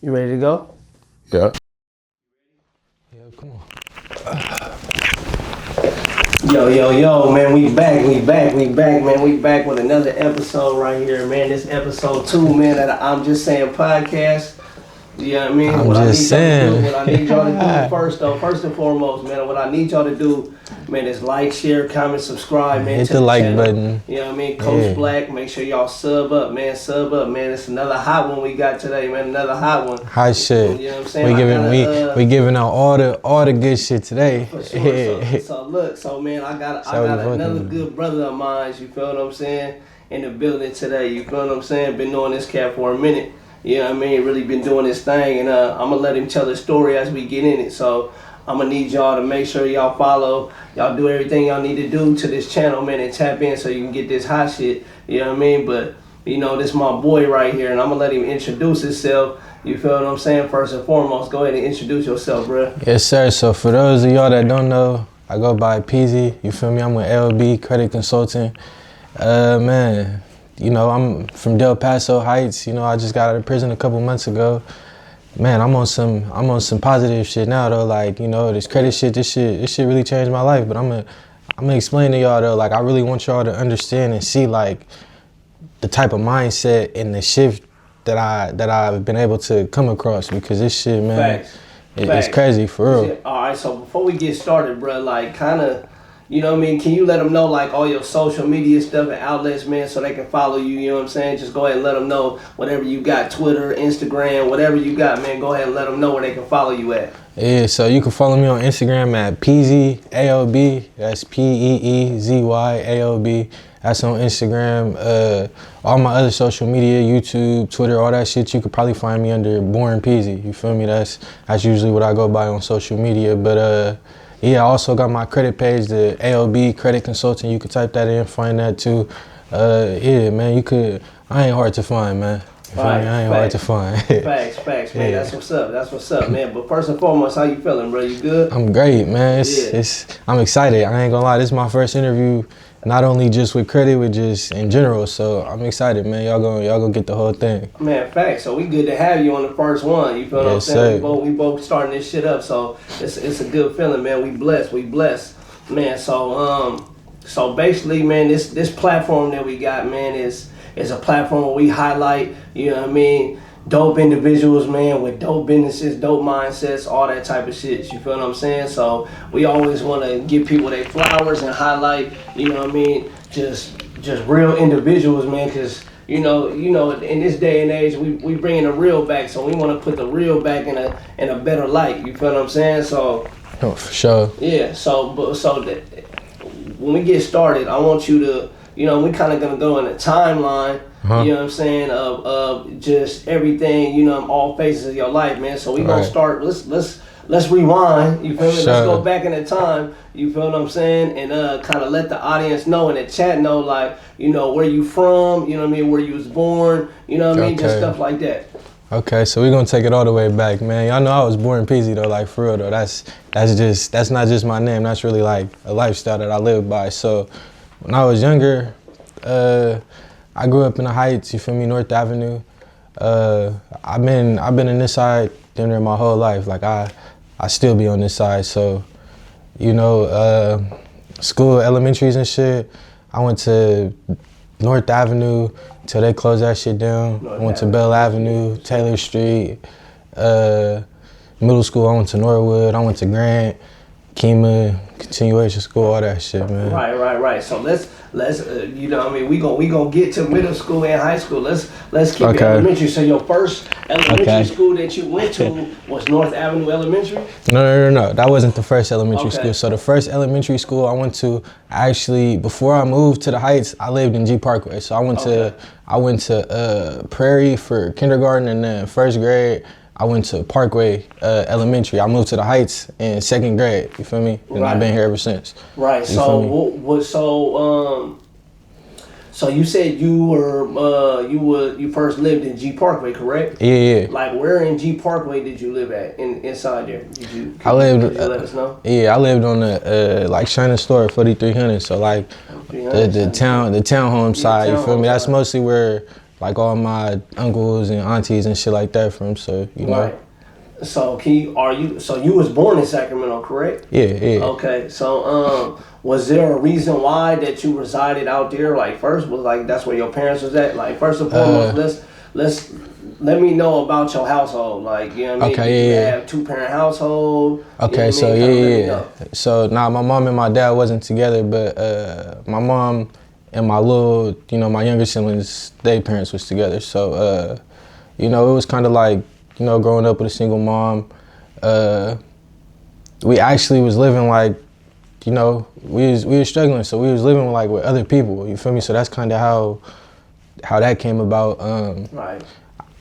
You ready to go? Yeah. Yeah, come on. Yo, man, we back, man. We back with another episode right here, man. This episode 2, man, of the I'm Just Saying podcast. You know what I mean? I'm what just saying. What I need y'all to do first and foremost, man, what I need y'all to do, man, is like, share, comment, subscribe, man. Hit to the like channel. button. You know what I mean? Coach Black, make sure y'all sub up, man. It's another hot one we got today, man. Another hot one. Hot shit. You know what I'm saying? We giving out all the good shit today. For sure. So man, I got another good brother of mine, you feel what I'm saying, in the building today. You feel what I'm saying? Been knowing this cat for a minute. You know what I mean? Really been doing this thing, and I'm gonna let him tell his story as we get in it. So I'm gonna need y'all to make sure y'all follow, y'all do everything y'all need to do to this channel, man, and tap in so you can get this hot shit. You know what I mean? But you know, this my boy right here, and I'm gonna let him introduce himself. You feel what I'm saying? First and foremost, go ahead and introduce yourself, bro. Yes, sir. So for those of y'all that don't know, I go by Peezy. You feel me? I'm with LB Credit Consulting. Man, you know, I'm from Del Paso Heights. You know, I just got out of prison a couple months ago. Man, I'm on some positive shit now though. Like, you know, this credit shit, this shit really changed my life. But I'm gonna explain to y'all though. Like, I really want y'all to understand and see like the type of mindset and the shift that I've been able to come across, because this shit, man, it's crazy for real. All right, so before we get started, bro, like kind of, you know what I mean, can you let them know like all your social media stuff and outlets, man, so they can follow you, you know what I'm saying? Just go ahead and let them know whatever you got, Twitter, Instagram, whatever you got, man, go ahead and let them know where they can follow you at. Yeah, so you can follow me on Instagram at Peezy AOB. That's Peezy AOB. That's on Instagram. All my other social media, YouTube, Twitter, all that shit, you could probably find me under Born Peezy. You feel me? That's usually what I go by on social media. But yeah, I also got my credit page, the AOB Credit Consulting. You could type that in, find that too. Yeah, man, I ain't hard to find, man. Right, I ain't hard to find. Facts, man. Yeah. That's what's up, man. But first and foremost, how you feeling, bro? You good? I'm great, man. I'm excited. I ain't gonna lie. This is my first interview, not only just with credit, but just in general. So I'm excited, man. Y'all gonna get the whole thing. Man, facts. So we good to have you on the first one. You feel what I'm saying? We both starting this shit up. So it's a good feeling, man. We blessed, man. So basically, man, this platform that we got, man, is a platform where we highlight, you know what I mean, dope individuals, man, with dope businesses, dope mindsets, all that type of shit. You feel what I'm saying? So we always want to give people their flowers and highlight, you know what I mean, just real individuals, man, because you know, in this day and age, we bringing the real back, so we want to put the real back in a better light. You feel what I'm saying? So. Oh, for sure. Yeah. When we get started, I want you to, you know, we kind of gonna go in a timeline, you know what I'm saying, of just everything, you know, all phases of your life, man. So we gonna start. Let's rewind. You feel me? Let's go back in the time. You feel what I'm saying? And kind of let the audience know and the chat know, like, you know, where you from. You know what I mean? Where you was born. You know what I mean? Just stuff like that. Okay, so we're gonna take it all the way back, man. Y'all know I was born Peezy though, like for real though. That's not just my name. That's really like a lifestyle that I live by. So when I was younger, I grew up in the Heights. You feel me, North Avenue. I've been in this side damn near my whole life. Like I still be on this side. So, you know, school, elementaries and shit. I went to North Avenue till they closed that shit down. I went to Bell Avenue, Taylor Street. Middle school, I went to Norwood. I went to Grant, Kima, continuation school, all that shit, man. Right. So let's you know what I mean, we gonna get to middle school and high school. Let's keep it elementary. So your first elementary school that you went to was North Avenue Elementary? No. That wasn't the first elementary school. So the first elementary school I went to, actually, before I moved to the Heights, I lived in G Parkway. So I went to Prairie for kindergarten, and then first grade I went to Parkway Elementary. I moved to the Heights in second grade. You feel me? And I've been here ever since. Right. So you said you first lived in G Parkway, correct? Yeah. Like where in G Parkway did you live at? Inside there? Could you let us know? Yeah, I lived on the like Shining Store 4300. So like the townhome side. You feel me? That's mostly where like all my uncles and aunties and shit like that from. So you know. Right. So you was born in Sacramento, correct? Yeah. Okay. So was there a reason why that you resided out there? Like first was like that's where your parents was at. Like first and foremost, let me know about your household. Like you know what I mean? Okay. Did you have 2-parent household? Okay. You know So what I mean? yeah. So now my mom and my dad wasn't together, but my mom and my my younger siblings, their parents was together. So it was kind of like. Growing up with a single mom, we actually was living like, we was struggling, so we was living like with other people. You feel me? So that's kind of how that came about. Right.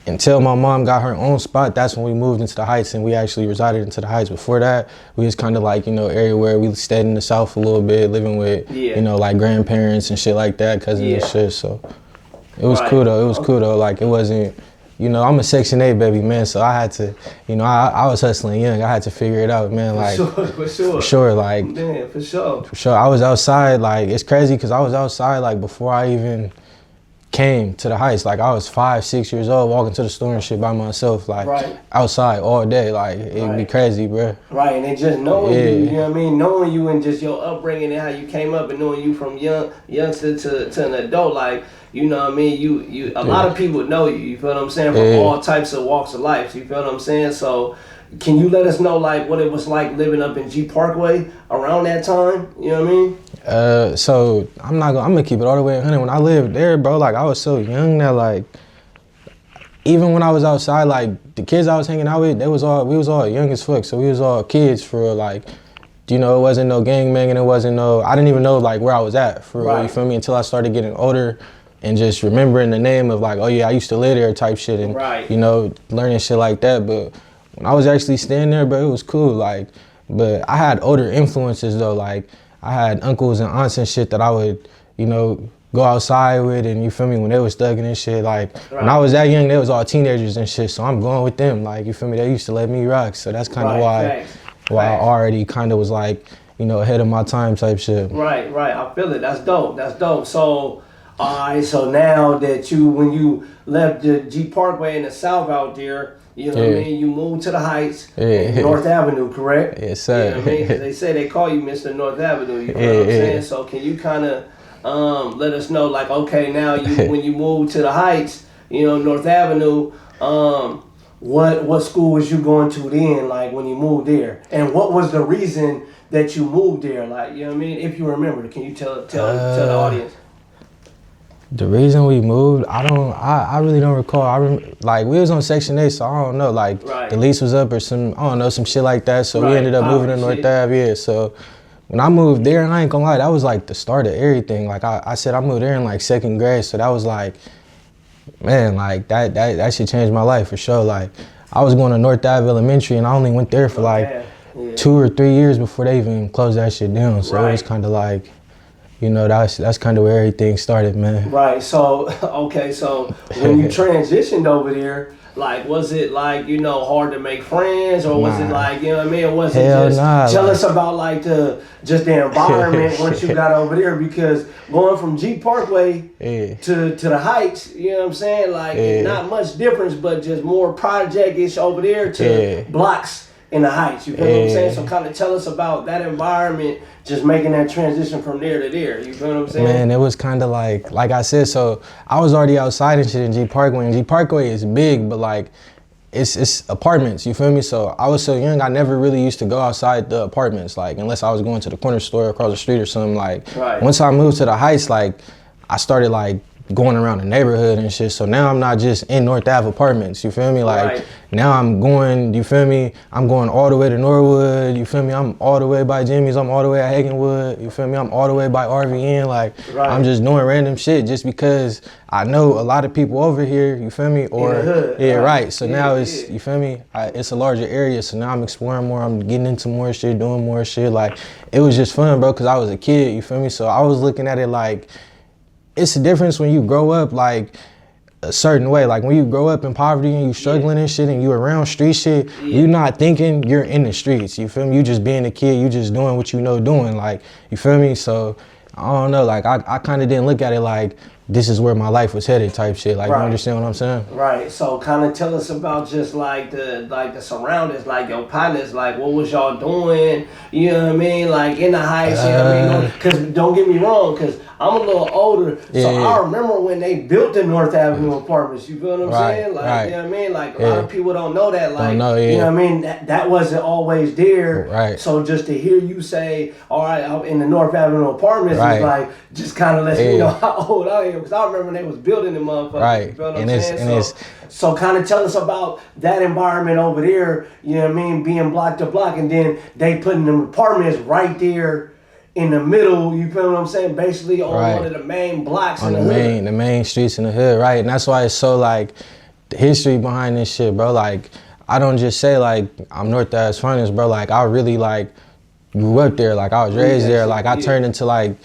Until my mom got her own spot, that's when we moved into the Heights, and we actually resided into the Heights. Before that, we was kind of like area where we stayed in the South a little bit, living with like grandparents and shit like that, cousins and shit. So it was cool though. It was cool though. Like it wasn't. I'm a Section 8 baby, man, so I had to, I was hustling young. I had to figure it out, man. Like, for sure, like. Man, for sure. For sure. I was outside, like, it's crazy because I was outside, like, before I even came to the Heights. Like, I was 5, 6 years old, walking to the store and shit by myself, like, outside all day. Like, it'd be crazy, bro. Right, and then just knowing you, you know what I mean? Knowing you and just your upbringing and how you came up and knowing you from youngster to an adult, like, you know what I mean? You a lot of people know you feel what I'm saying, from all types of walks of life. You feel what I'm saying? So can you let us know like what it was like living up in G Parkway around that time? You know what I mean? So I'm gonna keep it all the way 100. When I lived there, bro, like I was so young that like even when I was outside, like the kids I was hanging out with, we was all young as fuck. So we was all kids for real, like it wasn't no gangbanging, it wasn't no I didn't even know like where I was at for real, you feel me? Until I started getting older. And just remembering the name of like, oh yeah, I used to live there type shit and, learning shit like that. But when I was actually staying there, bro, it was cool. Like, but I had older influences though. Like I had uncles and aunts and shit that I would, go outside with and you feel me, when they was thugging and shit. Like when I was that young, they was all teenagers and shit. So I'm going with them. Like, you feel me? They used to let me rock. So that's kind of why I already kind of was like, ahead of my time type shit. Right. I feel it. That's dope. So, all right, so now that when you left the G Parkway in the South out there, you know what I mean, you moved to the Heights, North Avenue, correct? Yes, sir. You know what I mean? 'Cause they say they call you Mr. North Avenue, you know what I'm saying? So can you kind of let us know, like, okay, now when you moved to the Heights, North Avenue, what school was you going to then, like, when you moved there? And what was the reason that you moved there? Like, you know what I mean? If you remember, can you tell the audience? The reason we moved, I really don't recall. Like we was on Section 8, so I don't know. Like the lease was up or some shit like that. So we ended up moving to North Ave. Yeah. So when I moved there, and I ain't gonna lie, that was like the start of everything. Like I said, I moved there in like 2nd grade, so that was like, man, like that shit changed my life for sure. Like I was going to North Ave Elementary, and I only went there for like 2 or 3 years before they even closed that shit down. So it was kind of like. That's kind of where everything started, man. Right. So, okay. So when you transitioned over there, like, was it like, hard to make friends, or was it like, you know what I mean? Or was it just tell us about like the environment once you got over there? Because going from G Parkway to the Heights, you know what I'm saying? Like, not much difference, but just more project-ish over there to blocks in the Heights, you feel what I'm saying? So kind of tell us about that environment, just making that transition from there to there, you feel what I'm saying? Man, it was kind of like I said, so I was already outside and shit in G Parkway, and G Parkway is big, but like, it's apartments, you feel me? So I was so young, I never really used to go outside the apartments, like, unless I was going to the corner store across the street or something, like, once I moved to the Heights, like, I started like, going around the neighborhood and shit. So now I'm not just in North Ave apartments, you feel me? Like now I'm going, you feel me? I'm going all the way to Norwood, you feel me? I'm all the way by Jimmy's, I'm all the way at Hagenwood, you feel me? I'm all the way by RVN, like I'm just doing random shit just because I know a lot of people over here, you feel me? Or so now it's, you feel me? It's a larger area, so now I'm exploring more, I'm getting into more shit, doing more shit. Like it was just fun, bro, because I was a kid, you feel me? So I was looking at it like, it's a difference when you grow up like a certain way. Like when you grow up in poverty and you struggling and shit and you around street shit, you not thinking you're in the streets, you feel me? You just being a kid, you just doing what doing, like, you feel me? So I don't know, like I kind of didn't look at it like this is where my life was headed type shit. Like, you understand what I'm saying? Right. So kind of tell us about just like the surroundings, like your partners, like what was y'all doing? You know what I mean? Like in the heights, you know what I mean? Because don't get me wrong, because I'm a little older, so I remember when they built the North Avenue apartments. You feel what I'm saying? Like, you know what I mean? Like a lot of people don't know that. Like, you know what I mean? That wasn't always there. Right. So just to hear you say, all right, I'm in the North Avenue apartments is like just kind of lets me know how old I am. Because I remember when they was building the motherfuckers. Right. You feel what I'm saying? So kind of tell us about that environment over there. You know what I mean? Being block to block, and then they putting them apartments right there in the middle, you feel what I'm saying? Basically on one of the main blocks in the hood. The main streets in the hood, right? And that's why it's so like the history behind this shit, bro. Like I don't just say like I'm North Ave's finest, bro. Like I really like grew up there. Like I was raised there. Like I turned into like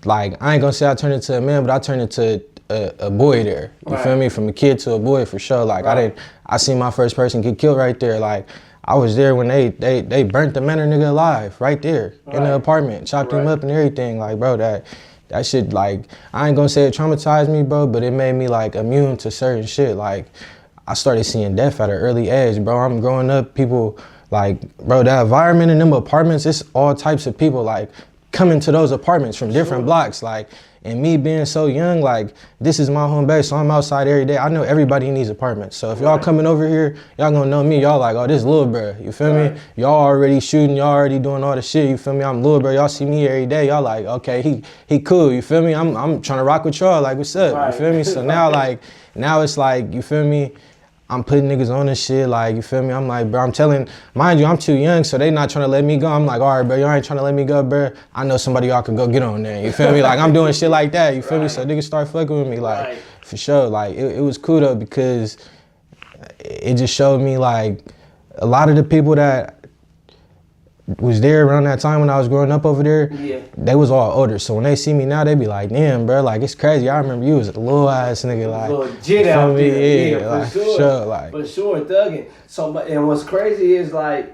I ain't gonna say I turned into a man, but I turned into a boy there. You feel me? From a kid to a boy for sure. Like I seen my first person get killed right there. Like I was there when they burnt the Manor nigga alive right there in the apartment, chopped him up and everything. Like, bro, that shit, like, I ain't gonna say it traumatized me, bro, but it made me like immune to certain shit. Like, I started seeing death at an early age, bro. I'm growing up, people like, bro, that environment in them apartments, it's all types of people like coming to those apartments from different blocks, like. And me being so young, like, this is my home base, so I'm outside every day. I know everybody in these apartments. So if y'all coming over here, y'all gonna know me. Y'all like, oh, this Lil Bruh, you feel me? Y'all already shooting, y'all already doing all the shit, you feel me? I'm Lil Bruh, y'all see me every day. Y'all like, okay, he cool, you feel me? I'm trying to rock with y'all, like, what's up, you feel me? So now, like, now it's like, you feel me? I'm putting niggas on this shit, like, you feel me? I'm like, bro, I'm telling, mind you, I'm too young, so they not trying to let me go. I'm like, all right, bro, y'all ain't trying to let me go, bro. I know somebody y'all could go get on there, you feel me? Like, I'm doing shit like that, you feel me? So niggas start fucking with me, like, for sure. Like, it was cool, though, because it just showed me, like, a lot of the people that was there around that time when I was growing up over there, they was all older. So when they see me now, they be like, damn, bro, like, it's crazy. I remember you was a little ass nigga, like, little jit out there. Yeah, like, for sure. Like. For sure, thugging. So, and what's crazy is, like,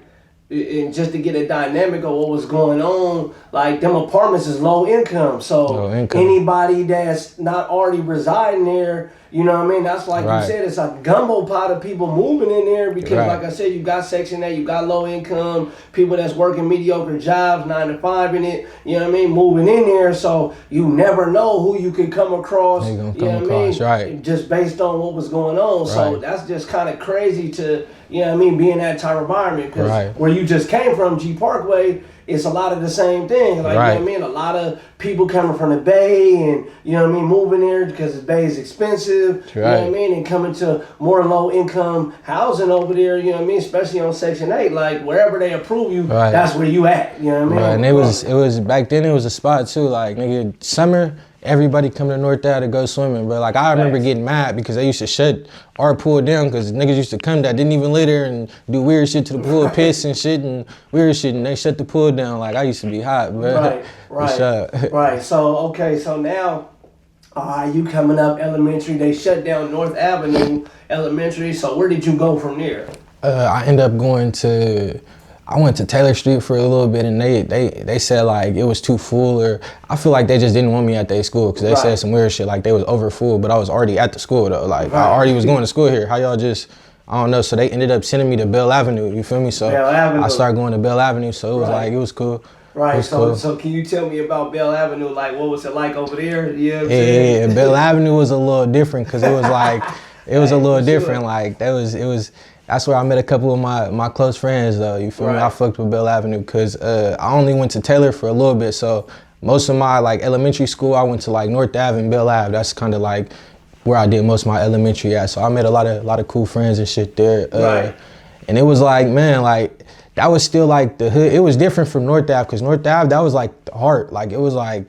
and just to get a dynamic of what was going on, like, them apartments is low income. So anybody that's not already residing there, you know what I mean? That's like you said, it's a gumbo pot of people moving in there because, like I said, you got Section 8, you got low income, people that's working mediocre jobs, 9 to 5 in it, you know what I mean, moving in there. So you never know who you could come across, you know what I mean? Just based on what was going on. So that's just kind of crazy to, you know what I mean, be in that type of environment. Because where you just came from, G Parkway, it's a lot of the same thing. Like, you know what I mean? A lot of people coming from the Bay and, you know what I mean, moving there because the Bay is expensive, you know what I mean? And coming to more low income housing over there, you know what I mean? Especially on Section 8, like wherever they approve you, that's where you at, you know what I mean? And it was, back then it was a spot too, like, nigga, summer, everybody come to North Ave to go swimming, bro. Like, I remember getting mad because they used to shut our pool down because niggas used to come that didn't even live there and do weird shit to the pool, piss and shit and weird shit, and they shut the pool down. Like, I used to be hot, bro. Right. So, okay, so now, you coming up elementary, they shut down North Avenue Elementary, so where did you go from there? I ended up I went to Taylor Street for a little bit, and they said like it was too full, or I feel like they just didn't want me at their school because they said some weird shit like they was over full, but I was already at the school though. Like I already was going to school here. How y'all just, I don't know. So they ended up sending me to Bell Avenue. You feel me? So I started going to Bell Avenue. So it was like, it was cool. Right, so can you tell me about Bell Avenue? Like, what was it like over there? You know what I'm saying? Yeah, Bell Avenue was a little different because it was like, it was a little different. Like, it was. That's where I met a couple of my close friends though, you feel me? I fucked with Bell Avenue because I only went to Taylor for a little bit, so most of my like elementary school, I went to like North Ave and Bell Ave. That's kind of like where I did most of my elementary at. So I met a lot of cool friends and shit there. And it was like, man, like that was still like the hood. It was different from North Ave because North Ave, that was like the heart. Like it was like,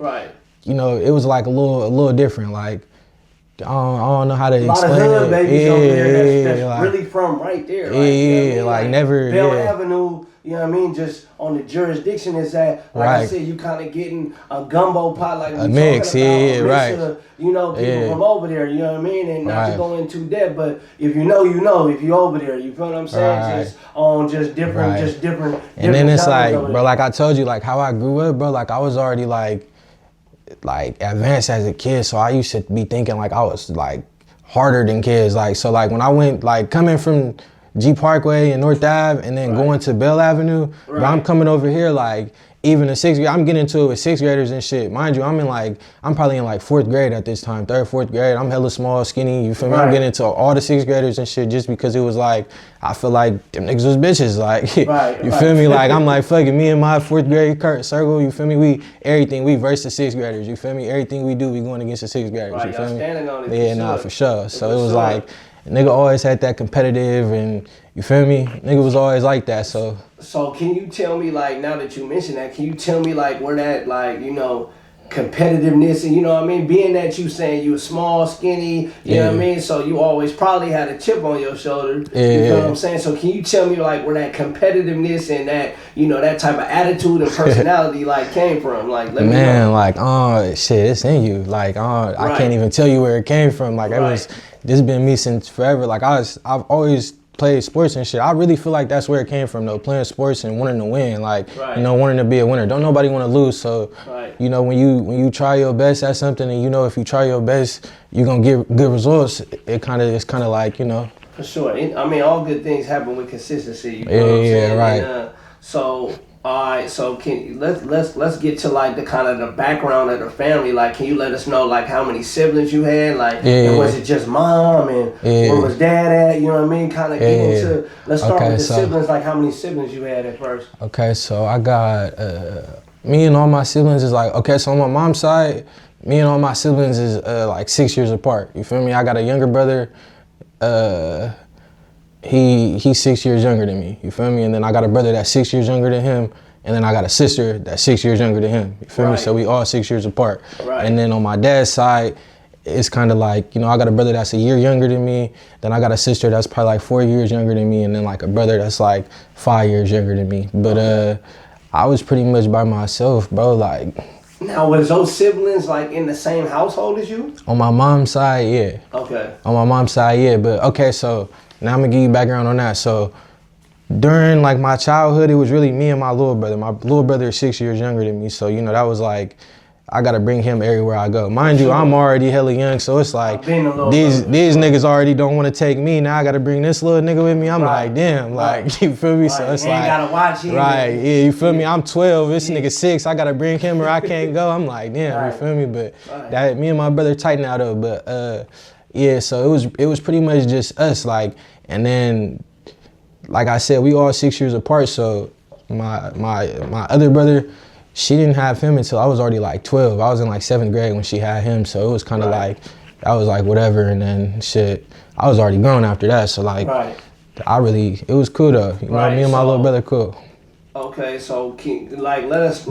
you know, it was like a little different. Like, I don't know how to explain it. A lot of hood babies over there that's like, really from right there. Like, you know what I mean? Like never. Bell Avenue, you know what I mean? Just on the jurisdiction is that, like I said, you kind of getting a gumbo pot, like a mix, of, you know, people from over there, you know what I mean? And not to go into depth, but if you know, if you over there, you feel what I'm saying? Just on different. And then it's like, bro, like I told you, like how I grew up, bro, like I was already like like advanced as a kid, so I used to be thinking like I was like harder than kids. Like so like when I went like coming from G Parkway and North Ave and then going to Bell Avenue, but I'm coming over here like even in sixth grade, I'm getting into it with sixth graders and shit. Mind you, I'm probably in like fourth grade at this time, third, fourth grade. I'm hella small, skinny, you feel me? I'm getting into all the sixth graders and shit just because it was like, I feel like them niggas was bitches. Like, you feel me? Like, I'm like, fuck it, me and my fourth grade circle, you feel me? We verse the sixth graders, you feel me? Everything we do, we going against the sixth graders, you feel me? Standing on it, yeah, nah, for sure. So it was like, nigga always had that competitive and, you feel me? Nigga was always like that, so. So can you tell me, like, now that you mentioned that, can you tell me, like, where that, like, you know, competitiveness and, you know what I mean, being that you saying you were small, skinny, you know what I mean, so you always probably had a chip on your shoulder, you know what I'm saying? So can you tell me, like, where that competitiveness and that, you know, that type of attitude and personality, like, came from? Like, let me know. Man, like, shit, it's in you. Like, I can't even tell you where it came from. Like, this been me since forever. Like, I've always played sports and shit. I really feel like that's where it came from though, playing sports and wanting to win. Like, you know, wanting to be a winner. Don't nobody want to lose. So, you know, when you try your best at something and you know if you try your best, you're going to get good results, it's kind of like, you know. For sure. I mean, all good things happen with consistency. You know what I'm saying? Right. And, so, all right, so let's get to like the kind of the background of the family. Like, can you let us know like how many siblings you had? Like, and was it just mom and where was dad at? You know what I mean? Kind of get into. Let's start with the siblings. Like, how many siblings you had at first? Okay, so I got me and all my siblings is like so on my mom's side, me and all my siblings is like 6 years apart. You feel me? I got a younger brother. He's 6 years younger than me, you feel me? And then I got a brother that's 6 years younger than him, and then I got a sister that's 6 years younger than him, you feel me? So we all 6 years apart. And then on my dad's side, it's kind of like, you know, I got a brother that's a year younger than me, then I got a sister that's probably like 4 years younger than me, and then like a brother that's like 5 years younger than me. But I was pretty much by myself, bro, like. Now, was those siblings like in the same household as you? On my mom's side, yeah. Okay. On my mom's side, yeah, but okay, so now I'm gonna give you background on that. So during like my childhood, it was really me and my little brother. My little brother is 6 years younger than me, so you know that was like, I gotta bring him everywhere I go. Mind you, I'm already hella young, so it's like these niggas already don't want to take me. Now I gotta bring this little nigga with me. I'm like, damn, like you feel me? So it's like, gotta watch him. Yeah, you feel me? I'm 12, this nigga 6. I gotta bring him or I can't go. I'm like, damn, you feel me? But that me and my brother tight now though. But yeah, so it was pretty much just us, like, and then like I said, we all 6 years apart. So my other brother, she didn't have him until I was already like 12. I was in like 7th grade when she had him. So it was kind of like, I was like, whatever. And then shit, I was already grown after that. So like, it was cool though. You know, me and my little brother cool. Okay, so let us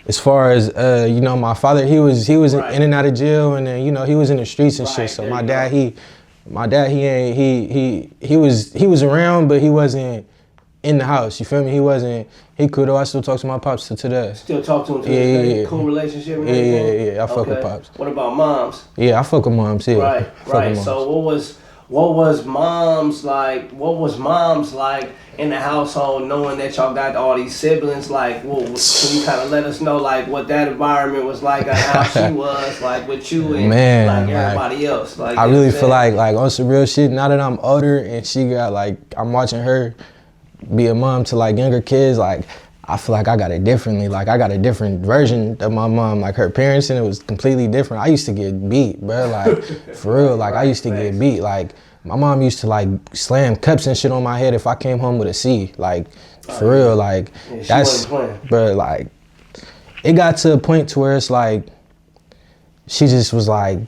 as far as you know, my father, he was in and out of jail, and then you know he was in the streets and shit. So my dad, he was around, but he wasn't in the house. You feel me? He could though. I still talk to my pops to today. Still talk to him to this day? Cool relationship and everything? Yeah. I fuck with pops. What about moms? Yeah, I fuck with moms. Yeah. Right. So what was mom's like? What was mom's like in the household, knowing that y'all got all these siblings? Like, can you kind of let us know like what that environment was like, and how she was like with you and like everybody else? Like, I really feel like on some real shit. Now that I'm older and she got like, I'm watching her be a mom to like younger kids, like I feel like I got it differently. Like I got a different version of my mom, like her parents, and it was completely different. I used to get beat, bro, like for real. Like I used to get beat. Like my mom used to like slam cups and shit on my head if I came home with a C. Like for real, like that's, bro, like it got to a point to where it's like she just was like,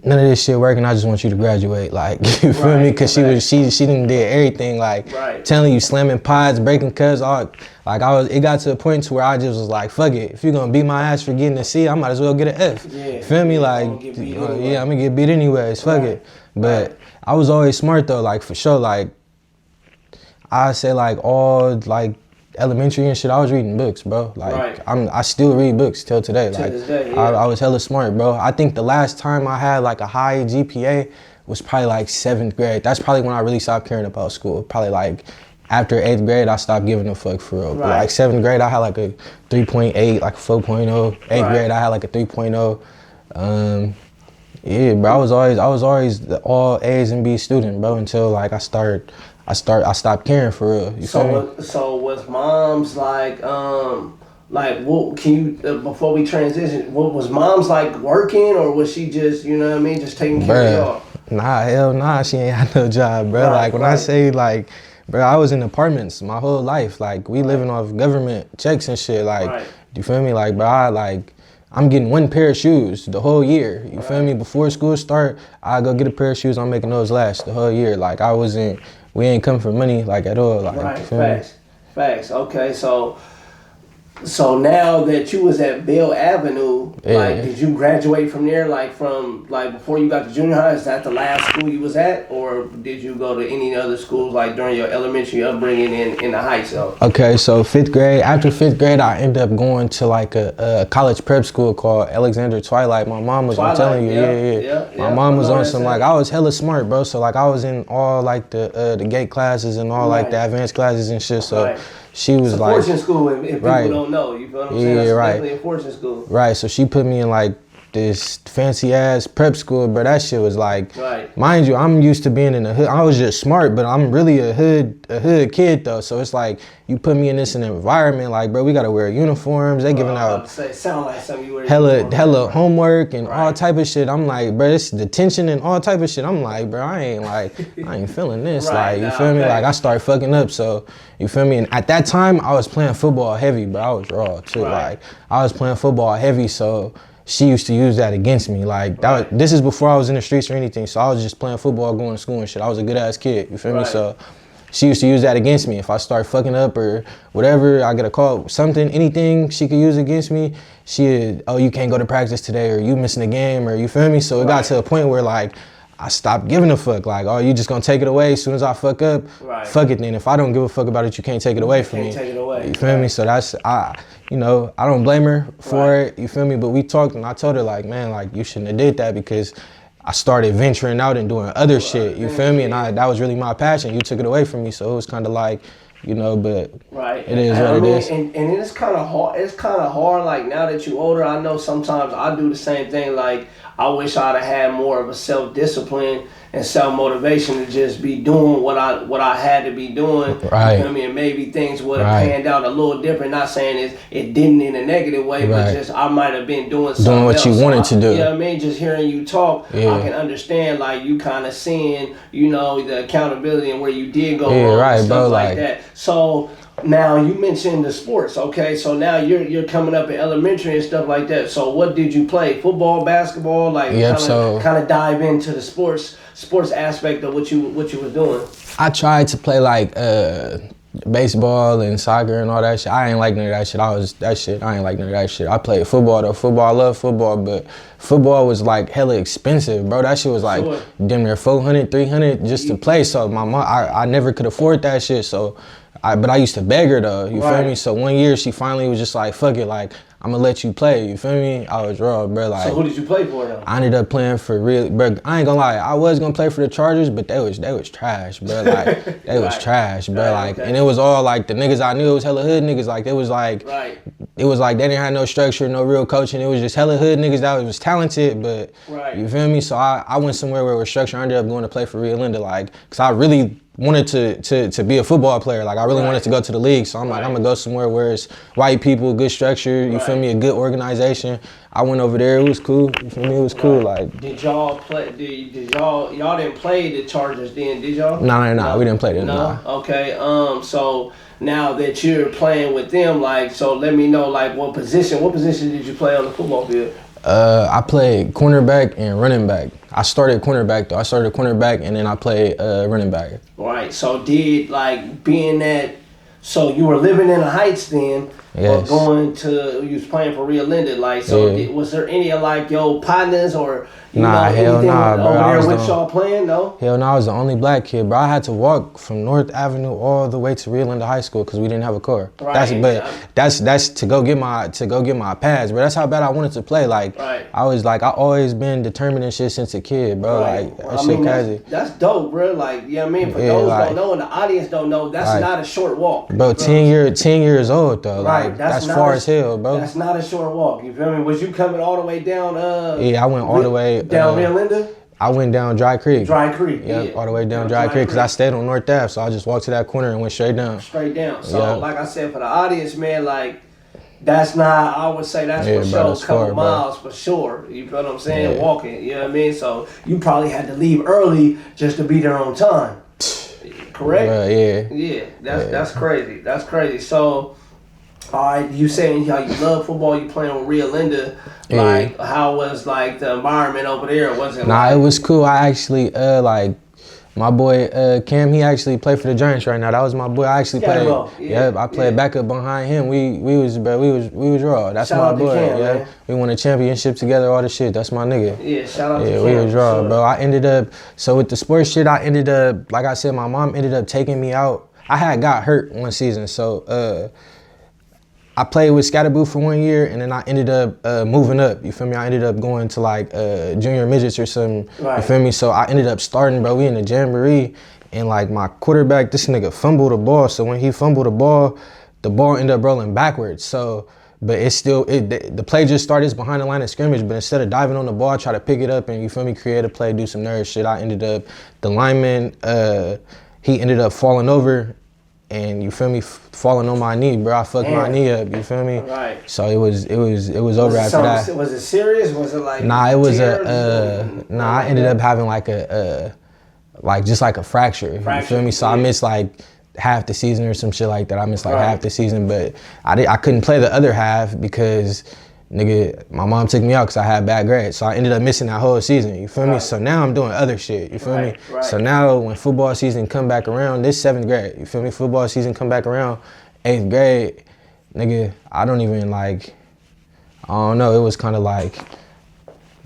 none of this shit working. I just want you to graduate, like you feel me? Cause she didn't did everything, like telling you, slamming pots, breaking cups, all. Like it got to a point to where I just was like, fuck it. If you're gonna beat my ass for getting a C, I might as well get an F. You feel me? Like I'm gonna get beat anyways. Fuck it. But I was always smart though, like for sure. Like I say, like all like elementary and shit, I was reading books, bro. Like I still read books till today. Like I was hella smart, bro. I think the last time I had like a high GPA was probably like 7th grade. That's probably when I really stopped caring about school. Probably like after 8th grade, I stopped giving a fuck for real. Right. Like 7th grade, I had like a 3.8, like a 4.0. 8th grade, I had like a 3.0. Yeah, bro, I was always the all A's and B's student, bro, until like I stopped caring for real. You feel me? So was mom's like what can you before we transition? What was mom's like working, or was she just just taking care of y'all? Nah, hell nah, she ain't had no job, bro. Like when I say like, bro, I was in apartments my whole life. Like we living off government checks and shit. Like, you feel me? Like, bro, I'm getting one pair of shoes the whole year. You feel me? Before school start, I go get a pair of shoes. I'm making those last the whole year. Like we ain't come for money like at all. Like, you feel me? Facts. Okay, so now that you was at Bell Avenue, like, did you graduate from there, like before you got to junior high? Is that the last school you was at, or did you go to any other schools like during your elementary upbringing in the Heights? So? Okay, so 5th grade. After 5th grade, I ended up going to like a college prep school called Alexander Twilight. My mom was, I'm telling you, yeah. My mom was on some I was hella smart, bro. So like I was in all like the gate classes and all like the advanced classes and shit. So. She was like fortune school, if people don't know, you feel what I'm saying? That's definitely a fortune school. Right, so she put me in like this fancy ass prep school, but that shit was like, mind you, I'm used to being in the hood. I was just smart, but I'm really a hood kid though. So it's like you put me in this environment, like, bro, we gotta wear uniforms. They giving out sound like something you wear hella homework and all type of shit. I'm like, bro, this detention and all type of shit. I'm like, bro, I ain't feeling this. You feel me? Like I start fucking up. So you feel me? And at that time, I was playing football heavy, bro. I was raw too. Like I was playing football heavy, so. She used to use that against me. Like this is before I was in the streets or anything. So I was just playing football, going to school and shit. I was a good ass kid. You feel me? So she used to use that against me. If I start fucking up or whatever, I get a call, something, anything she could use against me. Oh, you can't go to practice today, or you missing a game, or you feel me? So it got to a point where like I stopped giving a fuck. Like, oh, you just gonna take it away as soon as I fuck up? Fuck it then. If I don't give a fuck about it, you can't take it away from me. Take it away. You feel me? So that's I don't blame her for it. You feel me? But we talked and I told her like, man, like you shouldn't have did that because I started venturing out and doing other shit. You feel me? And that was really my passion. You took it away from me, so it was kind of like. But it is what it is. And it's kind of hard. It's kind of hard. Like now that you're older, I know sometimes I do the same thing. Like I wish I'd have had more of a self-discipline and self-motivation to just be doing what I had to be doing. Right. You know what I mean? And maybe things would have panned out a little different. Not saying it didn't in a negative way, but just I might have been doing something what else. you wanted to do. You know what I mean? Just hearing you talk, I can understand like you kind of seeing, the accountability and where you did go wrong and stuff like that. So now you mentioned the sports, okay? So now you're coming up in elementary and stuff like that. So what did you play? Football, basketball? Like kind of dive into the sports aspect of what you were doing. I tried to play like baseball and soccer and all that shit. I ain't like none of that shit. I ain't like none of that shit. I played football though. I love football, but football was like hella expensive, bro. That shit was like damn near $400, $300 just to play. So my mom, I never could afford that shit. So, but I used to beg her though. You feel me? So one year she finally was just like, fuck it, like I'm gonna let you play. You feel me? I was raw, bro. Like, so who did you play for though? I ended up playing for real, bro. I ain't gonna lie. I was gonna play for the Chargers, but they was trash, bro. Like they was trash, bro. Like, and it was all like the niggas I knew. It was hella hood niggas. Like it was like, it was like they didn't have no structure, no real coaching. It was just hella hood niggas that was talented, but you feel me? So I went somewhere where it was structure. I ended up going to play for Rio Linda, like, cause I really wanted to be a football player. Like I really wanted to go to the league. So I'm like, I'm gonna go somewhere where it's white people, good structure, you feel me, a good organization. I went over there, it was cool. You feel me? It was cool. Like, did y'all play did y'all didn't play the Chargers then, did y'all? No, we didn't play them. No. Okay. So now that you're playing with them, like, so let me know like what position did you play on the football field? I played cornerback and running back. I started cornerback though. I started cornerback and then I played running back. Right. So did like being that, so you were living in the Heights then, But going to, you was playing for Rio Linda, like, so was there any like your partners or hell nah, bro. Over there with y'all playing? No. Hell no, I was the only black kid, bro. I had to walk from North Avenue all the way to Rio Linda High School because we didn't have a car. Right. That's to go get my pads, bro. That's how bad I wanted to play. Like I was like I always been determined and shit since a kid, bro. Like that shit crazy. That's dope, bro. Like, you know what I mean? For those who don't know and the audience don't know, that's not a short walk. Bro, 10 years old though. Like that's far as hell, bro. That's not a short walk. You feel me? Was you coming all the way down? Yeah, I went all the way down Rio Linda. I went down Dry Creek. Dry Creek, all the way down Dry Creek because I stayed on North Ave, so I just walked to that corner and went straight down. Straight down. So, like I said, for the audience, man, like, that's not, I would say that's for sure, a couple miles for sure. You feel what I'm saying? Walking, you know what I mean? So, you probably had to leave early just to be there on time. Correct? Yeah, that's crazy. That's crazy. So, all right, you saying how you love football, you playing with Rio Linda. Like, how was like the environment over there? Was it? It was cool. I actually like my boy Cam. He actually played for the Giants right now. That was my boy. I actually played. I played backup behind him. We was raw. That's my boy. Cam, we won a championship together. All the shit. That's my nigga. Yeah, shout out to Cam. We was raw, bro. I ended up with the sports shit. I ended up, like I said, my mom ended up taking me out. I had got hurt one season, so. I played with Scatterboo for 1 year, and then I ended up moving up. You feel me? I ended up going to like junior midgets or something. You feel me? So I ended up starting, bro. We in the jamboree, and like my quarterback, this nigga fumbled the ball. So when he fumbled the ball ended up rolling backwards. So, but the play just started. It's behind the line of scrimmage. But instead of diving on the ball, I try to pick it up and, you feel me, create a play, do some nerd shit. I ended up, the lineman, he ended up falling over. And you feel me, falling on my knee, bro. I fucked my knee up. You feel me? Right. So it was over after that. Was it serious? Was it like? Nah, it was I ended up having like just like a fracture. You feel me? So I missed like half the season or some shit like that. I missed like half the season, but I couldn't play the other half because. Nigga, my mom took me out because I had bad grades. So I ended up missing that whole season, you feel me? So now I'm doing other shit, you feel me? So now when football season come back around, this 7th grade, you feel me? Football season come back around, 8th grade, nigga, I don't even like, I don't know, it was kind of like,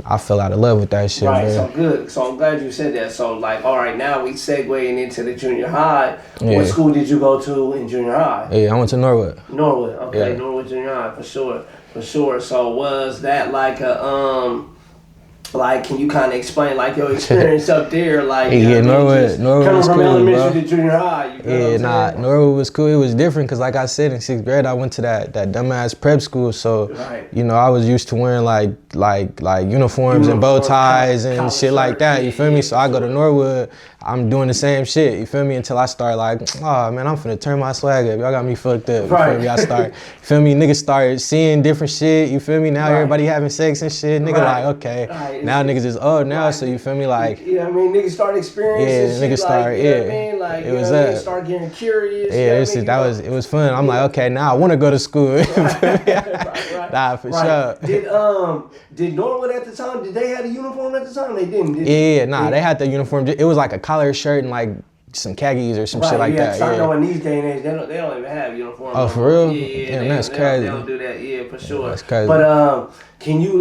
I fell out of love with that shit, man. So good. So I'm glad you said that. So like, all right, now we segueing into the junior high. What school did you go to in junior high? Yeah, I went to Norwood. Norwood, okay, Norwood Junior High, for sure. For sure. So was that like a like, can you kind of explain like your experience up there? Like, Norwood was from cool, elementary to junior high. Norwood was cool. It was different because, like I said, in 6th grade I went to that dumbass prep school. So you know, I was used to wearing like uniforms and bow ties and shit like that. You feel me? So I go to Norwood. I'm doing the same shit, you feel me, until I start like, oh man, I'm finna turn my swag up. Y'all got me fucked up, you feel me? I start, you feel me, niggas start seeing different shit, you feel me? Now everybody having sex and shit, nigga like, okay, now niggas is old now, so you feel me, like. You know what I mean? Niggas start experiencing shit, like, you know what I mean? Like, it was that. Start getting curious. Yeah, it was fun. I'm like, okay, now I wanna go to school. Nah, for sure. Did Norwood at the time, did they have a uniform at the time? They didn't, they had the uniform. It was like a collared shirt and like some khakis or some shit like that. I know in these day and age, they don't even have uniforms. Oh, for real? Yeah, damn, that's crazy. They don't do that, for sure. That's crazy. But can you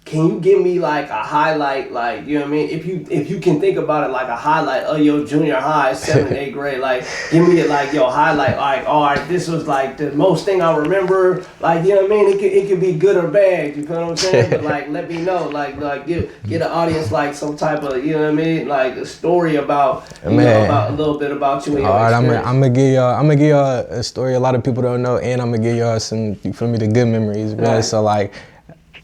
can you give me like a highlight, like, you know what I mean? If you can think about it, like a highlight of your junior high, 7th, 8th grade, like give me it like your highlight, like, all right, this was like the most thing I remember, like, you know what I mean? It could be good or bad, you feel what I'm saying? But like, let me know, like get the audience like some type of, you know what I mean? Like a story about, about a little bit about you and your experience. I'm gonna give y'all a story a lot of people don't know, and I'm gonna give y'all some, you feel me, the good memories, man. Right. So like,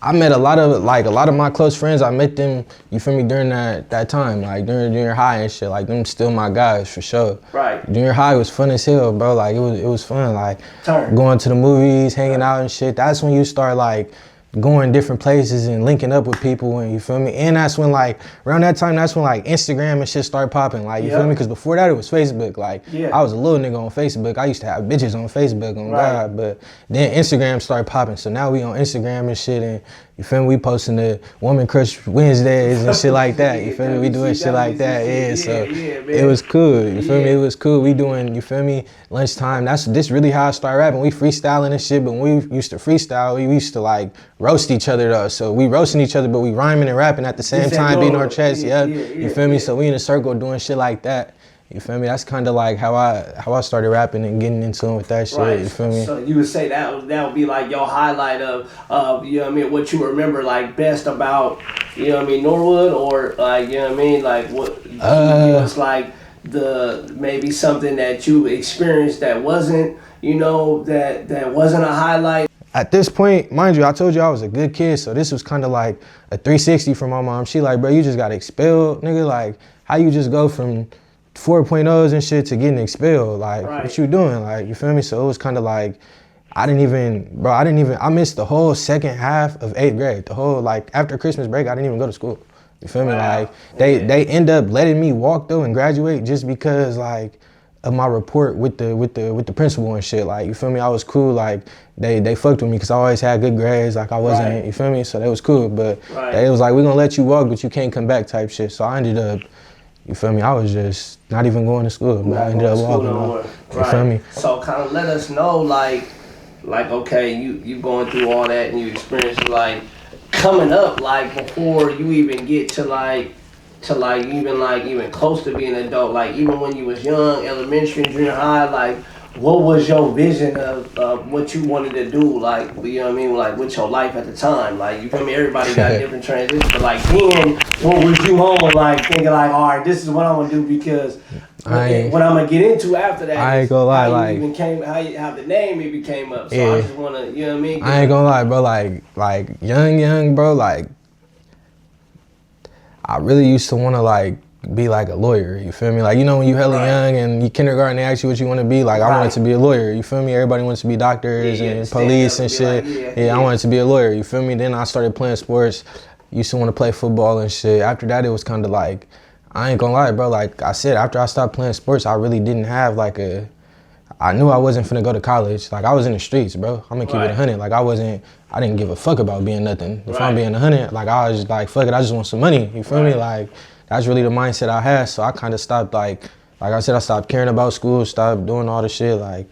I met a lot of my close friends. I met them, you feel me, during that time, like during junior high and shit. Like them still my guys for sure. Right. Junior high was fun as hell, bro. Like it was fun. Like going to the movies, hanging out and shit. That's when you start like going different places and linking up with people, and you feel me. And that's when like around that time, that's when like Instagram and shit started popping. Like you feel me, because before that it was Facebook. Like I was a little nigga on Facebook. I used to have bitches on Facebook on God, but then Instagram started popping. So now we on Instagram and shit, and You feel me? We posting the Woman Crush Wednesdays and shit like that. You feel me? We doing shit like that. Yeah, so it was cool. You feel me? It was cool. We doing, you feel me? Lunchtime. This really how I started rapping. We freestyling and shit, but when we used to freestyle, we used to like roast each other though. So we roasting each other, but we rhyming and rapping at the same time, beating our chest. You feel me? So we in a circle doing shit like that. You feel me? That's kind of like how I started rapping and getting into it with that shit. Right. You feel me? So you would say that would be like your highlight of you know what I mean, what you remember like best about, you know what I mean, Norwood, or like, you know what I mean, like what was like the maybe something that you experienced that wasn't, you know, that wasn't a highlight. At this point, mind you, I told you I was a good kid, so this was kind of like a 360 for my mom. She like, bro, you just got expelled, nigga. Like, how you just go from 4.0s and shit to getting expelled? Like, what you doing? Like, you feel me? So it was kind of like, I missed the whole second half of 8th grade. The whole, like, after Christmas break, I didn't even go to school. You feel me? Like, they end up letting me walk though and graduate just because, like, of my report with the principal and shit. Like, you feel me? I was cool. Like, they fucked with me because I always had good grades. Like, I wasn't, you feel me? So that was cool. But it was like, we're gonna let you walk, but you can't come back type shit. So I ended up, you feel me? I was just not even going to school, but I ended up walking. You feel me? So kind of let us know, like okay, you going through all that and you experienced like coming up, like before you even get to even close to being an adult, like even when you was young, elementary, junior high, like what was your vision of what you wanted to do, like, you know what I mean, like with your life at the time? Like, you feel me, everybody got different transitions, but like then what was you on, like thinking like, all right, this is what I'm gonna do, because what I'm gonna get into after that, I ain't gonna lie, like how the name even came up. So I just wanna, you know what I mean? I ain't gonna lie, bro, like young, bro, like I really used to wanna like be like a lawyer, you feel me? Like, you know, when you hella young and you kindergarten, they ask you what you want to be. Like, I wanted to be a lawyer, you feel me? Everybody wants to be doctors and police and shit. I wanted to be a lawyer, you feel me? Then I started playing sports, used to want to play football and shit. After that, it was kind of like, I ain't gonna lie, bro, like I said, after I stopped playing sports, I really didn't have like I knew I wasn't finna go to college. Like, I was in the streets, bro. I'm gonna keep it 100. Like, I didn't give a fuck about being nothing. If I'm being 100, like, I was just like, fuck it, I just want some money, you feel me? Like, that's really the mindset I had. So I kind of stopped, like I said, I stopped caring about school, stopped doing all the shit, like,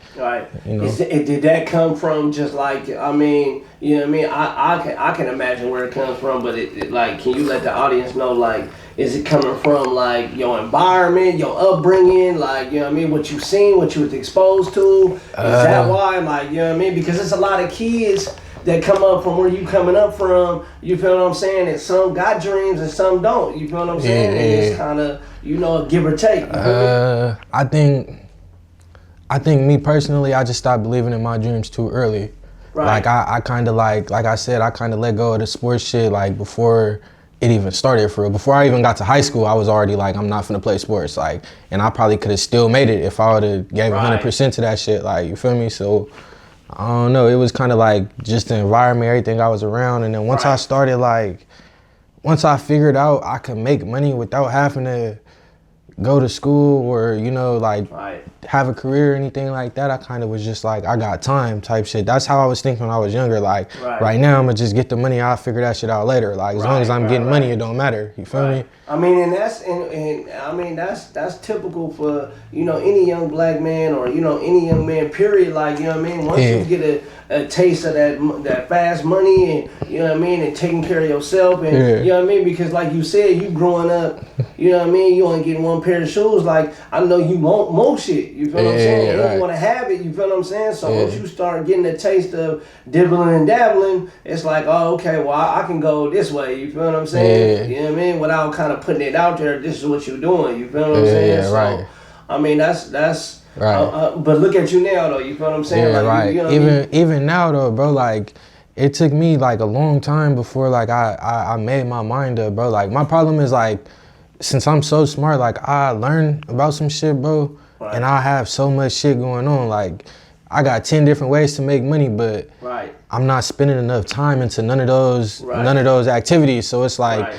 you know. Did that come from just like, I mean, you know what I mean? I can imagine where it comes from, but it like, can you let the audience know, like, is it coming from like your environment, your upbringing, like, you know what I mean, what you seen, what you was exposed to? Is that why, like, you know what I mean? Because it's a lot of kids that come up from where you coming up from, you feel what I'm saying? And some got dreams and some don't, you feel what I'm saying? And it's kind of, you know, give or take. I think me personally, I just stopped believing in my dreams too early. Like, I kind of like I said, I kind of let go of the sports shit like before it even started for real. Before I even got to high school, I was already like, I'm not finna play sports. Like, and I probably could have still made it if I would have gave 100% to that shit. Like, you feel me? So, I don't know. It was kind of like just the environment, everything I was around. And then once I started, like, once I figured out I could make money without having to go to school or, you know, like have a career or anything like that, I kind of was just like, I got time type shit. That's how I was thinking when I was younger. Like, right now, I'm gonna just get the money. I'll figure that shit out later. Like, as long as I'm getting money, it don't matter. You feel me? I mean, and I mean, that's typical for, you know, any young black man or, you know, any young man, period. Like, you know what I mean? Once you get a taste of that fast money and, you know what I mean, and taking care of yourself and, you know what I mean? Because like you said, you growing up, you know what I mean? You only get one pair of shoes. Like, I know you want more shit. You feel what I'm saying? And you want to have it. You feel what I'm saying? So once you start getting a taste of dibbling and dabbling, it's like, oh, okay, well, I can go this way. You feel what I'm saying? You know what I mean? Without kind of putting it out there, this is what you're doing. You feel what I'm saying? So, I mean, that's right. But look at you now, though. You feel what I'm saying? Like, you know even now, though, bro, like, it took me, like, a long time before, like, I made my mind up, bro. Like, my problem is, like, since I'm so smart, like, I learn about some shit, bro, and I have so much shit going on. Like, I got 10 different ways to make money, but I'm not spending enough time into none of those activities. So it's like,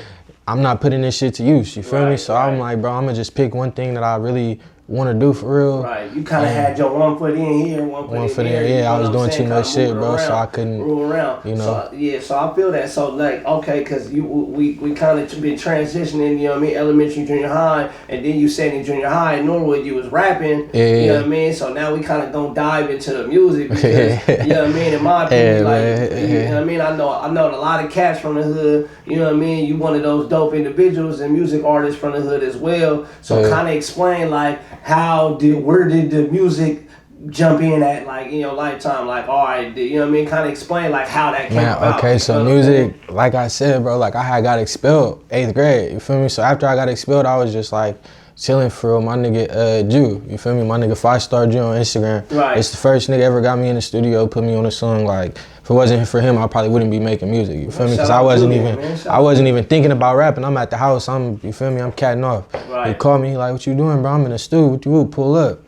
I'm not putting this shit to use, you feel me? So I'm like, bro, I'm gonna just pick one thing that I really want to do for real. Right, you kind of had your 1 foot in here, 1 foot in there. Yeah, I was doing too much shit, bro, so I couldn't move around. You know. So I feel that. So like, okay, because we kind of been transitioning, you know what I mean, elementary, junior high, and then you said in junior high in Norwood you was rapping. Yeah. You know what I mean. So now we kind of gonna dive into the music because you know what I mean. In my opinion, you know what I mean. I know a lot of cats from the hood. You know what I mean. You one of those dope individuals and music artists from the hood as well. So kind of explain like where did the music jump in at, like, you know, Lifetime, like, all right, you know what I mean, kind of explain like how that came about. Okay, so music, like I said, bro, like I had got expelled 8th grade, you feel me? So after I got expelled, I was just like chilling for real. My nigga Jew, you feel me? My nigga 5-Star Jew on Instagram. Right. It's the first nigga ever got me in the studio, put me on a song. Like if it wasn't for him, I probably wouldn't be making music. You feel me? Because I wasn't even thinking about rapping. I'm at the house. You feel me? I'm catting off. Right. He called me. He like, what you doing, bro? I'm in the studio. What you pull up?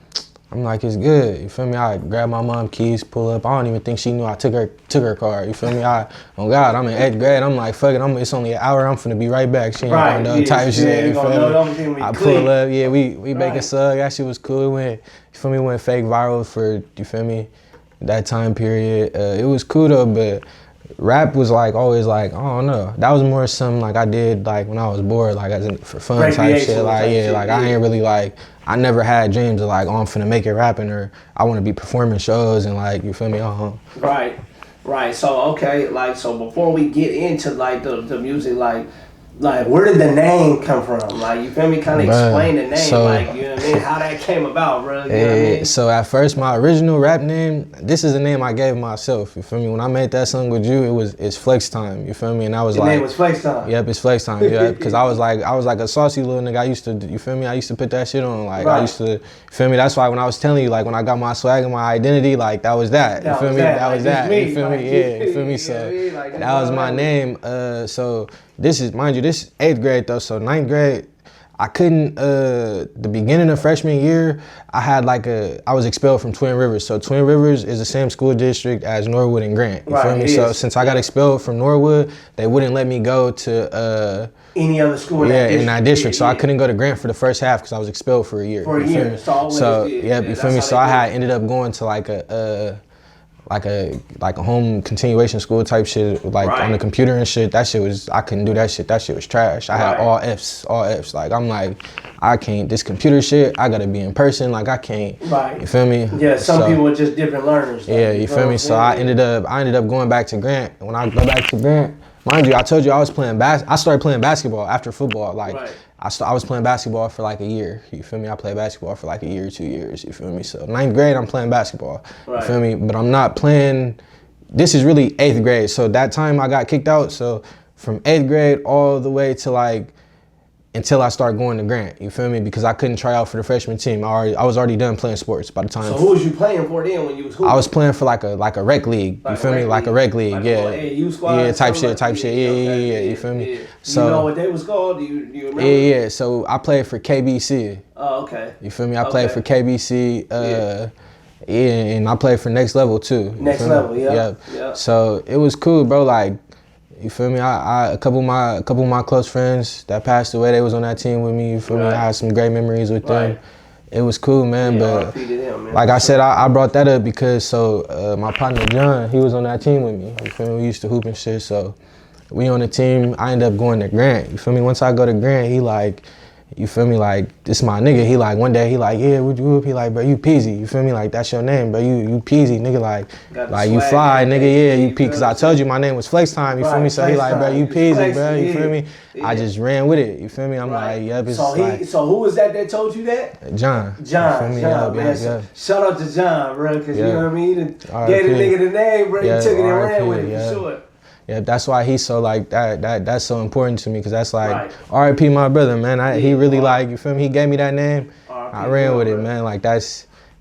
I'm like, it's good. You feel me? I grab my mom keys, pull up. I don't even think she knew I took her car. You feel me? Oh God, I'm in 8th grade. I'm like, fuck it. It's only an hour. I'm finna be right back. She ain't gonna know type shit. You feel me? I pull up. Yeah, we make a song. That shit was cool. You feel me? Went fake viral for, you feel me, that time period. It was cool though, but rap was like always like, I don't know. That was more something like I did like when I was bored, like for fun type shit. Like I ain't really like, I never had dreams of like, oh, I'm finna make it rapping or I want to be performing shows and like, you feel me? Right. So okay, like, so before we get into like the music, like where did the name come from? Like, you feel me? Kind of explain the name, like, you know what I mean? How that came about, bro. You know what I mean? So at first, my original rap name, this is the name I gave myself. You feel me? When I made that song with you, it's Flex Time. You feel me? And I was Your name was Flex Time. Yep, it's Flex Time. Yeah, because I was like a saucy little nigga. I used to, you feel me? I used to put that shit on. Like I used to, you feel me? That's why when I was telling you, like when I got my swag and my identity, like that was that. You feel me? That was that. You feel me? Yeah. You feel me? So that was my name. So. This is, mind you, this is 8th grade though, so 9th grade, I couldn't, the beginning of freshman year, I was expelled from Twin Rivers. So Twin Rivers is the same school district as Norwood and Grant, you feel me? So since I got expelled from Norwood, they wouldn't let me go to, any other school in that district. So I couldn't go to Grant for the first half because I was expelled for a year. So you feel me? So I had ended up going to like a home continuation school type shit, like on the computer and shit. That shit was, I couldn't do that shit. That shit was trash. I had all Fs. Like I'm like, I can't, this computer shit, I gotta be in person. Like I can't, you feel me? Yeah, some people are just different learners. Yeah, you feel me? So I ended up going back to Grant. When I go back to Grant, mind you, I told you I was playing I started playing basketball after football. Like I was playing basketball for like a year. You feel me? I played basketball for like a year, 2 years. You feel me? So 9th grade, I'm playing basketball. You feel me? But I'm not playing. This is really 8th grade. So that time I got kicked out. So from 8th grade all the way to like until I started going to Grant, you feel me? Because I couldn't try out for the freshman team. I was already done playing sports by the time. So who was you playing for then when you was hooping? I was playing for like a rec league. You feel me? Like a rec league, yeah. Yeah, type shit. Yeah. You feel me? So you know what they was called? Do you remember? Yeah. So I played for KBC. Oh, okay. You feel me? I played for KBC. And I played for Next Level too. Next Level, yeah. So it was cool, bro. Like, you feel me? A couple of my close friends that passed away, they was on that team with me. You feel me? I had some great memories with them. It was cool, man. But like I said, I brought that up because my partner John, he was on that team with me. You feel me? We used to hoop and shit. So we on the team. I ended up going to Grant. You feel me? Once I go to Grant, he like, you feel me? Like, this my nigga. He like, one day he like, yeah, would you hoop? He like, bro, you Peezy. You feel me? Like, that's your name, bro. You Peezy, nigga. Like you fly, nigga. Yeah, you P. Cause I told you my name was Flex Time. You feel me? So he like, bro, you Peezy, bro. You feel me? I just ran with it. You feel me? I'm like, yep. So who was that told you that? John. John, man. Shout out to John, bro. Cause you know what I mean. Gave the nigga the name, bro. He took it and ran with it for sure. Yeah, that's why he's so like that's so important to me, because that's like R.I.P. my brother, man. He really like, you feel me? He gave me that name. I ran with it, man. Like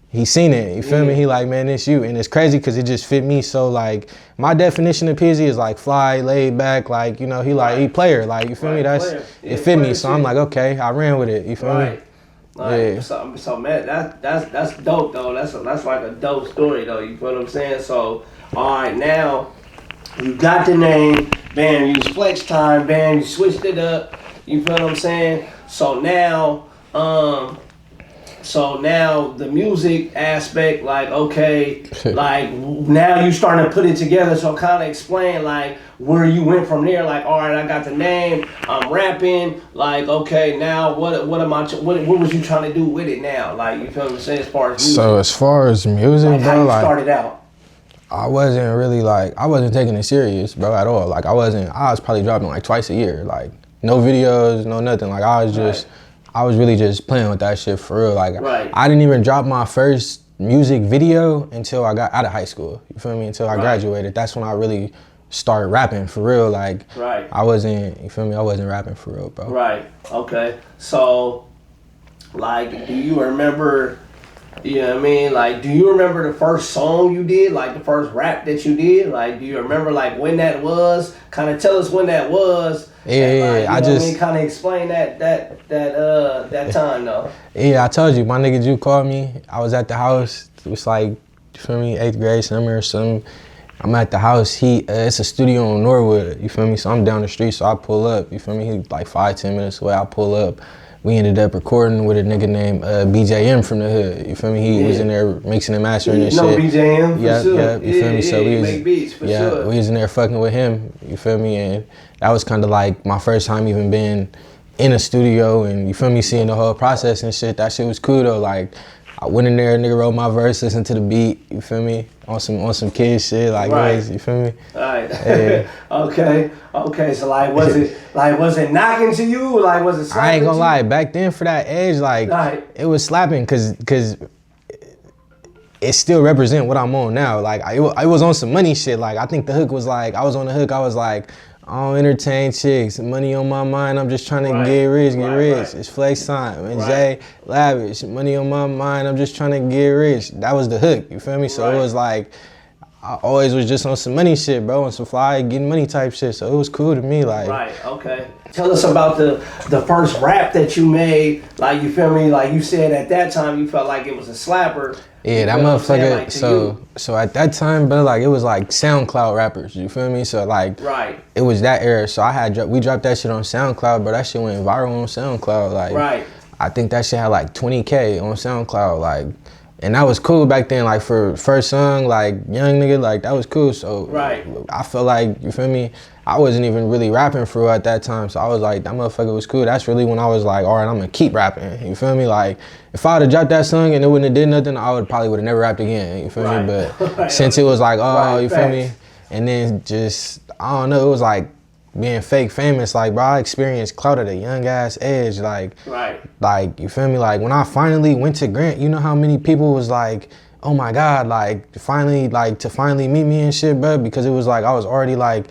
he seen it, you feel me? He like, man, it's you. And it's crazy because it just fit me. So like my definition of Peezy is like fly, laid back, like, you know, he player, like, you feel me? It fit me. So I'm like, okay, I ran with it, you feel me? Like, so man, that's dope though. That's like a dope story though. You feel what I'm saying? So all right, now you got the name, bam, you use Flex Time, bam, you switched it up, you feel what I'm saying? So now, So now the music aspect, like, okay, like now you starting to put it together. So kind of explain like where you went from there. Like, all right, I got the name, I'm rapping. Like, okay, now what am I? What was you trying to do with it now? Like, you feel what I'm saying as far as music? So as far as music, like bro, how you like started out. I wasn't really like, I wasn't taking it serious, bro, at all. Like I was probably dropping like twice a year. Like no videos, no nothing. Like I was just, I was really just playing with that shit for real. Like I didn't even drop my first music video until I got out of high school. You feel me? Until I graduated. That's when I really started rapping for real. Like I wasn't, you feel me? I wasn't rapping for real, bro. Right. Okay. So, like, do you remember? You know what I mean? Like, do you remember the first song you did? Like, the first rap that you did? Like, do you remember, like, when that was? Kind of tell us when that was. Yeah, I just kind of explain that time, though. Yeah, I told you, my nigga Ju called me. I was at the house. It was like, you feel me, 8th grade summer or something. I'm at the house. It's a studio in Norwood, you feel me? So I'm down the street, so I pull up, you feel me? He like 5-10 minutes away, I pull up. We ended up recording with a nigga named BJM from the hood. You feel me? He was in there mixing and mastering and shit. BJM for sure. Yeah, you feel me? So we was, make beats for sure. We was in there fucking with him. You feel me? And that was kind of like my first time even being in a studio, and you feel me? Seeing the whole process and shit. That shit was cool though. Like I went in there, nigga wrote my verse, listened to the beat. You feel me? On some kid shit, like boys, you feel me? Alright. Yeah. Okay. So like, was it knocking to you? Like, was it slapping? I ain't gonna lie. Back then, for that age, like, it was slapping, cause it still represent what I'm on now. Like, I was on some money shit. Like, I think the hook was like, I was on the hook. I was like, I don't entertain chicks. Money on my mind. I'm just trying to get rich. It's flex time. And Jay, lavish. Money on my mind. I'm just trying to get rich. That was the hook. You feel me? So it was like, I always was just on some money shit, bro, on some fly getting money type shit. So it was cool to me. Like. Right. Okay. Tell us about the first rap that you made. Like, you feel me? Like you said at that time, you felt like it was a slapper. Yeah, that motherfucker. Like, so at that time, bro, like it was like SoundCloud rappers. You feel me? So like, it was that era. So we dropped that shit on SoundCloud, but that shit went viral on SoundCloud. Like, I think that shit had like 20K on SoundCloud. Like, and that was cool back then. Like for first song, like young nigga, like that was cool. So I felt like, you feel me? I wasn't even really rapping for real at that time. So I was like, that motherfucker was cool. That's really when I was like, all right, I'm gonna keep rapping. You feel me? Like, if I would've dropped that song and it wouldn't have did nothing, I probably would've never rapped again. You feel me? But since it was like, oh, you feel me? And then just, I don't know, it was like being fake famous. Like, bro, I experienced clout at a young ass age. Like, you feel me? Like, when I finally went to Grant, you know how many people was like, oh my God, like, to finally meet me and shit, bro? Because it was like, I was already like,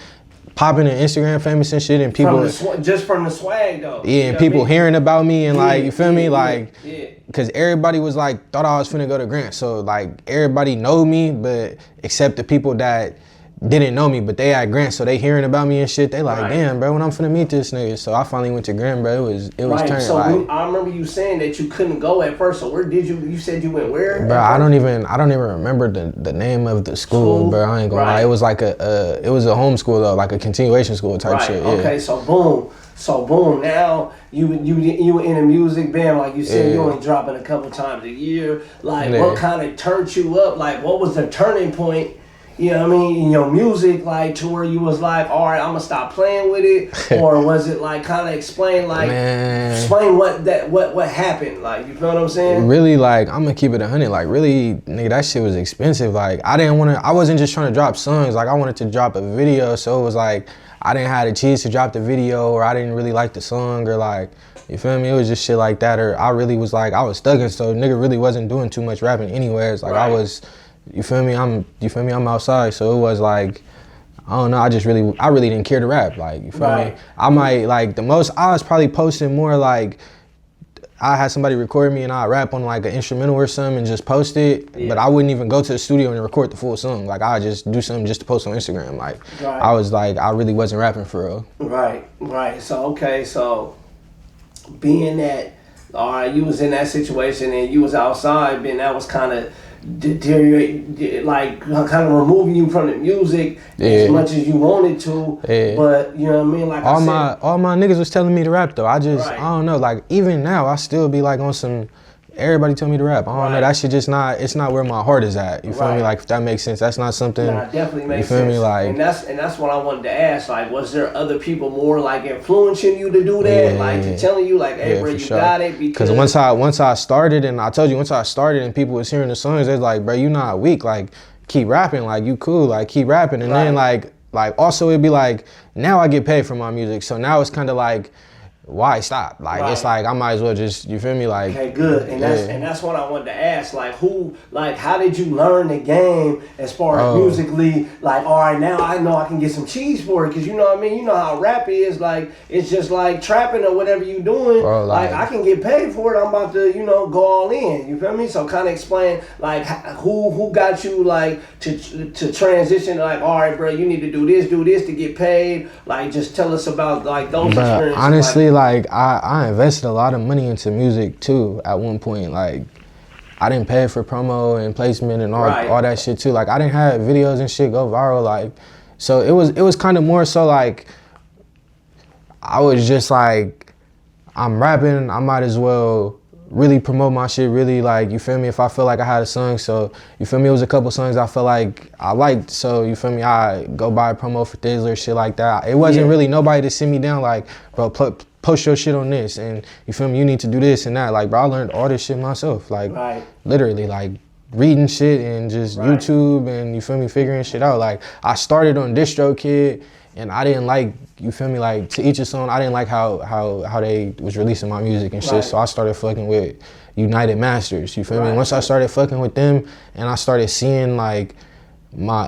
popping and Instagram famous and shit, and people just from the swag though. Yeah, and people hearing about me and like, you feel me, like, because everybody was like, thought I was finna go to Grant, so like everybody know me, but except the people that didn't know me, but they at Grant, so they hearing about me and shit. They like, damn, bro, when I'm finna meet this nigga. So I finally went to Grant, bro. It was turned. So like, I remember you saying that you couldn't go at first. So where did you? You said you went where? Bro, I don't even remember the name of the school, bro. I ain't gonna lie. It was like it was a homeschool though, like a continuation school type shit. Yeah. Okay, so boom. Now you in a music band, like you said, you only dropping a couple times a year. Like, what kind of turned you up? Like, what was the turning point? You know what I mean, in your music, like, to where you was like, all right, I'm gonna stop playing with it, or was it like kind of explain what happened, like, you feel what I'm saying? Really, like, I'm gonna keep it 100. Like, really, nigga, that shit was expensive. Like, I wasn't just trying to drop songs. Like, I wanted to drop a video, so it was like I didn't have the cheese to drop the video, or I didn't really like the song, or like, you feel me? It was just shit like that, or I really was like, I was thugging, so nigga really wasn't doing too much rapping anyways. Like, I was. You feel me? I'm outside, so it was like, I don't know. I really didn't care to rap. Like, you feel me? I might like the most. I was probably posting more like, I had somebody record me and I rap on like an instrumental or something and just post it. But I wouldn't even go to the studio and record the full song. Like, I just do something just to post on Instagram. Like, I was like, I really wasn't rapping for real. Right. So being that, all right, you was in that situation and you was outside, then that was kind of deteriorate, like kind of removing you from the music as much as you wanted to. But you know what I mean? Like, all my niggas was telling me to rap though. I don't know, like even now I still be like on some everybody told me to rap. I don't know. That shit just not. It's not where my heart is at. You feel me? Like if that makes sense. That's not something. Nah, definitely makes sense. You feel me? Like, and that's what I wanted to ask. Like, was there other people more like influencing you to do that? Like to telling you like, hey, bro, you got it. Because once I started, and I told you once I started, and people was hearing the songs, they're like, bro, you not weak. Like keep rapping. Like you cool. Like keep rapping. And then like also it'd be like now I get paid for my music. So now it's kind of like, why stop? Like it's like I might as well just, you feel me? Like okay, good. And that's what I wanted to ask. Like how did you learn the game as far as musically? Like, all right, now I know I can get some cheese for it, because you know what I mean? You know how rap is, like it's just like trapping or whatever you doing. Bro, like I can get paid for it. I'm about to, go all in. You feel me? So kind of explain like who got you like to transition, like, all right, bro, you need to do this to get paid. Like just tell us about like those experiences. Honestly, like I invested a lot of money into music too at one point. Like I didn't pay for promo and placement and all that shit too. Like I didn't have videos and shit go viral. Like so it was kind of more so like I was just like, I'm rapping, I might as well really promote my shit, really, like, you feel me, if I feel like I had a song. So you feel me, it was a couple songs I felt like I liked, so you feel me, I go buy a promo for Thizzler, shit like that. It wasn't really nobody to sit me down like, bro, post your shit on this, and you feel me, you need to do this and that. Like, bro, I learned all this shit myself, like literally, like reading shit and just YouTube, and you feel me, figuring shit out. Like I started on DistroKid, and I didn't like, you feel me, like to each his own. I didn't like how they was releasing my music and shit. So I started fucking with United Masters. You feel me? Once I started fucking with them, and I started seeing like my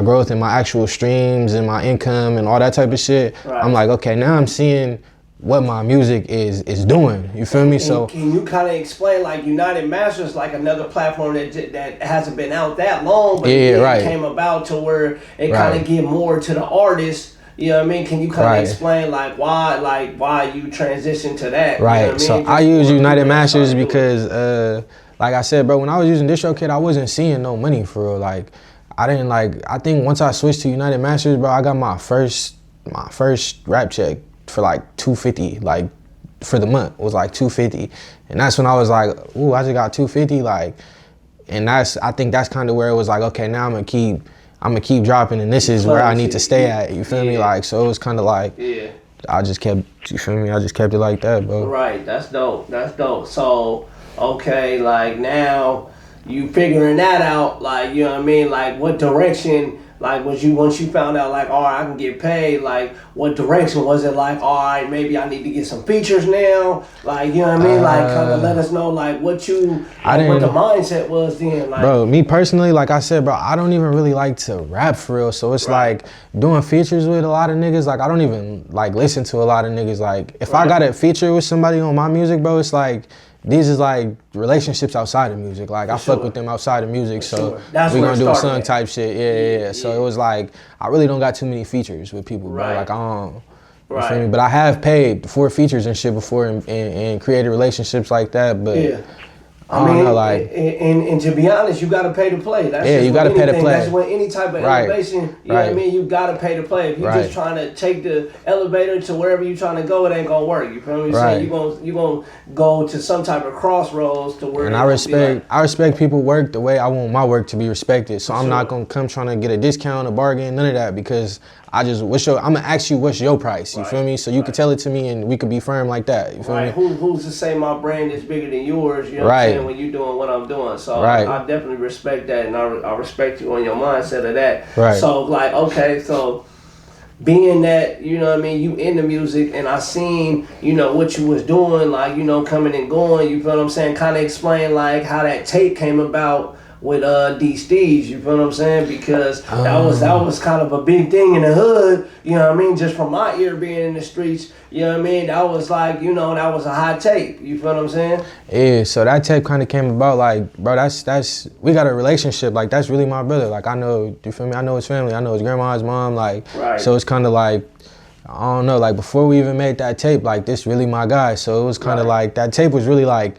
growth in my actual streams and my income and all that type of shit. I'm like, okay, now I'm seeing what my music is doing. You feel me? And so can you kind of explain, like, United Masters, like another platform that hasn't been out that long, but it came about to where it kind of get more to the artist. You know what I mean? Can you kind of explain like why you transitioned to that? Right. You know what so I use United Masters because like I said, bro, when I was using DistroKid, I wasn't seeing no money for real. Like I didn't I think once I switched to United Masters, bro, I got my first rap check for like $250, like for the month. It was like $250, and that's when I was like, ooh, I just got $250, like, and I think that's kind of where it was like, okay, now I'm gonna keep dropping, and this is where I need to stay at. You feel me? Like, so it was kind of like, I just kept, you feel me? I just kept it like that, bro. Right. That's dope. So okay, like now you figuring that out, like, you know what I mean? Like what direction? Like once you found out, like, all right, I can get paid, like what direction was it? Like, all right, maybe I need to get some features now, like, you know what I mean? Like kind of let us know like what the mindset was then. Like, bro, me personally, like I said, bro, I don't even really like to rap for real. So it's like doing features with a lot of niggas, like I don't even like listen to a lot of niggas. Like if I got a feature with somebody on my music, bro, it's like these is like relationships outside of music. Like I fuck with them outside of music, so we gonna do a song type shit. Yeah. So it was like I really don't got too many features with people, bro. Like I don't. You feel me? But I have paid for features and shit before and created relationships like that. But I mean, know, like, and to be honest, you gotta pay to play. That's you gotta pay to play. That's when any type of elevation, you know what I mean. You gotta pay to play. If you're just trying to take the elevator to wherever you're trying to go, it ain't gonna work. You feel me? So you gonna go to some type of crossroads to where. And I respect people work the way I want my work to be respected. So I'm not gonna come trying to get a discount, a bargain, none of that, because I'm gonna ask you what's your price. You feel me? So you can tell it to me, and we could be firm like that. You feel me? Who's to say my brand is bigger than yours? You know what I'm saying? When you doing what I'm doing, so I definitely respect that, and I respect you on your mindset of that. So like, okay, so being that, you know what I mean, you in the music, and I seen, you know, what you was doing, like, you know, coming and going. You feel what I'm saying? Kind of explain like how that tape came about with D Steez, you feel what I'm saying? Because that was kind of a big thing in the hood, you know what I mean? Just from my ear being in the streets, you know what I mean? That was like, you know, that was a hot tape, you feel what I'm saying? Yeah, so that tape kind of came about like, bro, that's we got a relationship, like that's really my brother. Like I know, you feel me? I know his family, I know his grandma, his mom, like, so it's kind of like, I don't know, like before we even made that tape, like this really my guy. So it was kind of like, that tape was really like,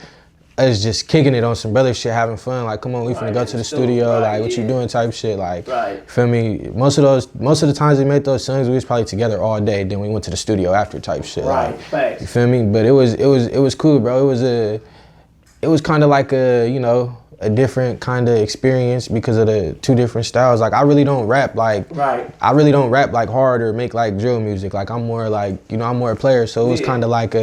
us just kicking it on some brother shit, having fun. Like, come on, we finna go to the studio. Like, what you doing? Type shit. Like, feel me? Most of the times we made those songs, we was probably together all day. Then we went to the studio after, type shit. Like, you feel me? But it was cool, bro. it was kind of like a different kind of experience because of the two different styles. Like I really don't rap like hard or make like drill music. Like I'm more like, I'm more a player. So it was kind of like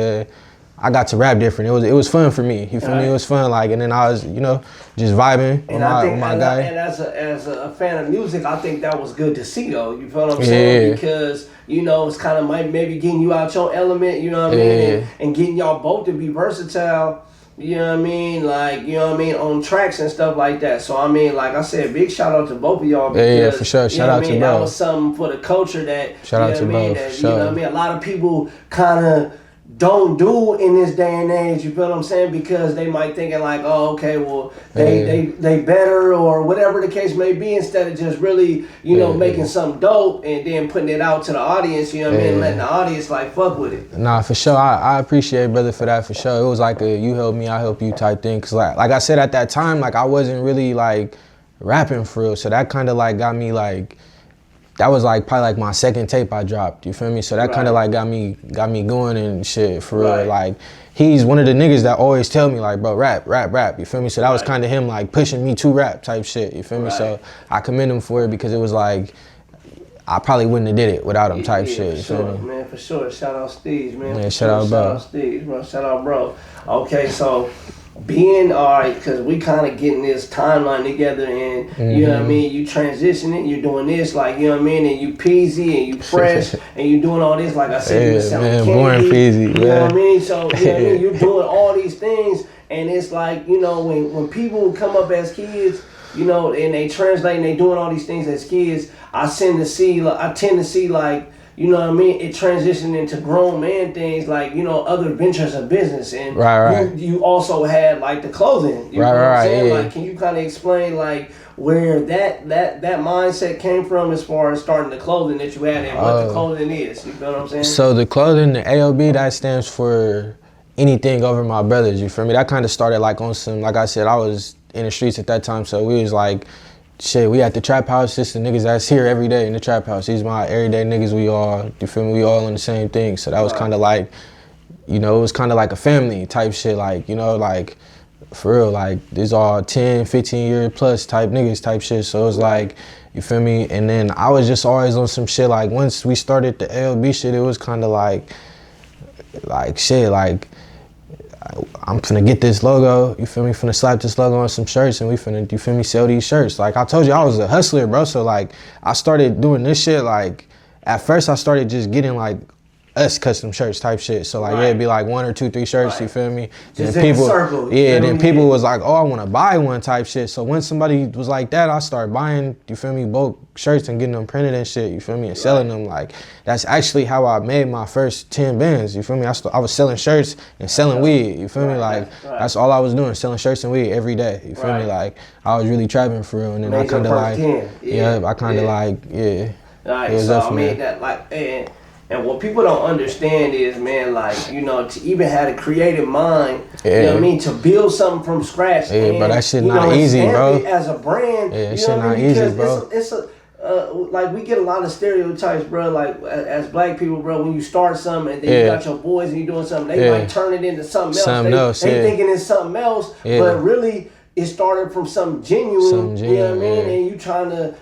I got to rap different. It was fun for me. You feel me? It was fun. Like, and then I was, just vibing with my guy. And as a fan of music, I think that was good to see though. You feel what I'm saying? Because it's kind of maybe getting you out your element. You know what I mean? And getting y'all both to be versatile. You know what I mean? Like, on tracks and stuff like that. So, I mean, like I said, big shout out to both of y'all. Because, yeah, for sure. Shout out to both. That was something for the culture that, shout out to both. That, you know what I mean? A lot of people kind of don't do in this day and age, you feel what I'm saying? Because they might thinking like, oh, okay, well, they better or whatever the case may be, instead of just really, making something dope and then putting it out to the audience, you know what I mean? Letting the audience like fuck with it. Nah, for sure. I appreciate brother for that, for sure. It was like a you help me, I help you type thing. Cause like I said at that time, like I wasn't really like rapping for real. So that kind of like got me like, that was like probably like my second tape I dropped, you feel me? So that kind of like got me going and shit for real. Like he's one of the niggas that always tell me like, bro, rap, you feel me? So that was kind of him like pushing me to rap type shit, you feel me? So I commend him for it because it was like, I probably wouldn't have did it without him type shit, you feel me? Man, for sure. Shout out Steez, man. Yeah, shout out bro. Shout out Steez, bro. Shout out bro. Okay, so being alright, because we kind of getting this timeline together, and you know what I mean, you transitioning, you're doing this, like, you know what I mean, and you Peezy and you fresh and you doing all this, like I said, you selling candy, born Peezy, you know what I mean? So you know what I mean, you're doing all these things, and it's like, when people come up as kids, and they translate and they doing all these things as kids, I tend to see like, you know what I mean, it transitioned into grown man things, like, other ventures of business. And you also had like the clothing. You know what I'm saying? Like, can you kind of explain like where that mindset came from as far as starting the clothing that you had and what the clothing is? You know what I'm saying? So the clothing, the AOB, that stands for anything over my brothers, you feel me? That kind of started like on some, like I said, I was in the streets at that time, so we was like, shit, we at the trap house, just the niggas that's here every day in the trap house. These my everyday niggas, we all, you feel me, we all on the same thing. So that was kind of like, it was kind of like a family type shit, like, like, for real, like, these all 10, 15 year plus type niggas type shit. So it was like, you feel me? And then I was just always on some shit, like, once we started the LB shit, it was kind of like shit, like, I'm finna get this logo, you feel me, finna slap this logo on some shirts and we finna, you feel me, sell these shirts. Like I told you, I was a hustler, bro, so like, I started doing this shit, like, at first I started just getting like, us custom shirts type shit. So like, it'd be like 1 or 2, 3 shirts, you feel me? Just then people, circle, then people was like, oh, I wanna buy one type shit. So when somebody was like that, I started buying, you feel me, bulk shirts and getting them printed and shit, you feel me, and selling them. Like, that's actually how I made my first 10 bands, you feel me? I was selling shirts and selling weed, you feel me? Like, that's all I was doing, selling shirts and weed every day, you feel me? Like, I was really trapping for real, and then I kinda like, I kinda like, Alright, so I mean, that like, and what people don't understand is, man, like, to even have a creative mind, you know what I mean, to build something from scratch. Yeah, and, bro, that shit not easy, bro. As a brand, that shit not easy, bro. It's like, we get a lot of stereotypes, bro, like, as black people, bro, when you start something and then you got your boys and you doing something, they might turn it into something else. They thinking it's something else, but really, it started from something genuine, you know what I mean? And you trying to,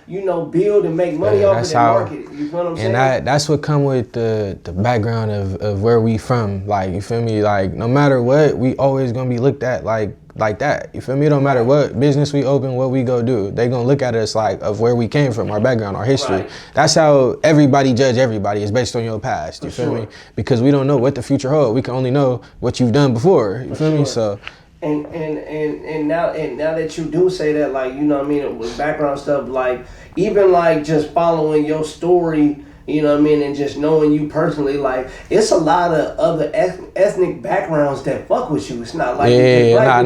build and make money off of it and market it. You feel what I'm saying? And that's what come with the background of where we from. Like, you feel me? Like, no matter what, we always gonna be looked at like that. You feel me? It don't matter what business we open, what we go do. They gonna look at us like of where we came from, our background, our history. That's how everybody judge everybody, is based on your past. You feel me? Because we don't know what the future holds. We can only know what you've done before. You feel me? So. And now that you do say that, like, you know what I mean, with background stuff, like, even like just following your story, you know what I mean, and just knowing you personally, like, it's a lot of other ethnic backgrounds that fuck with you. It's not like I done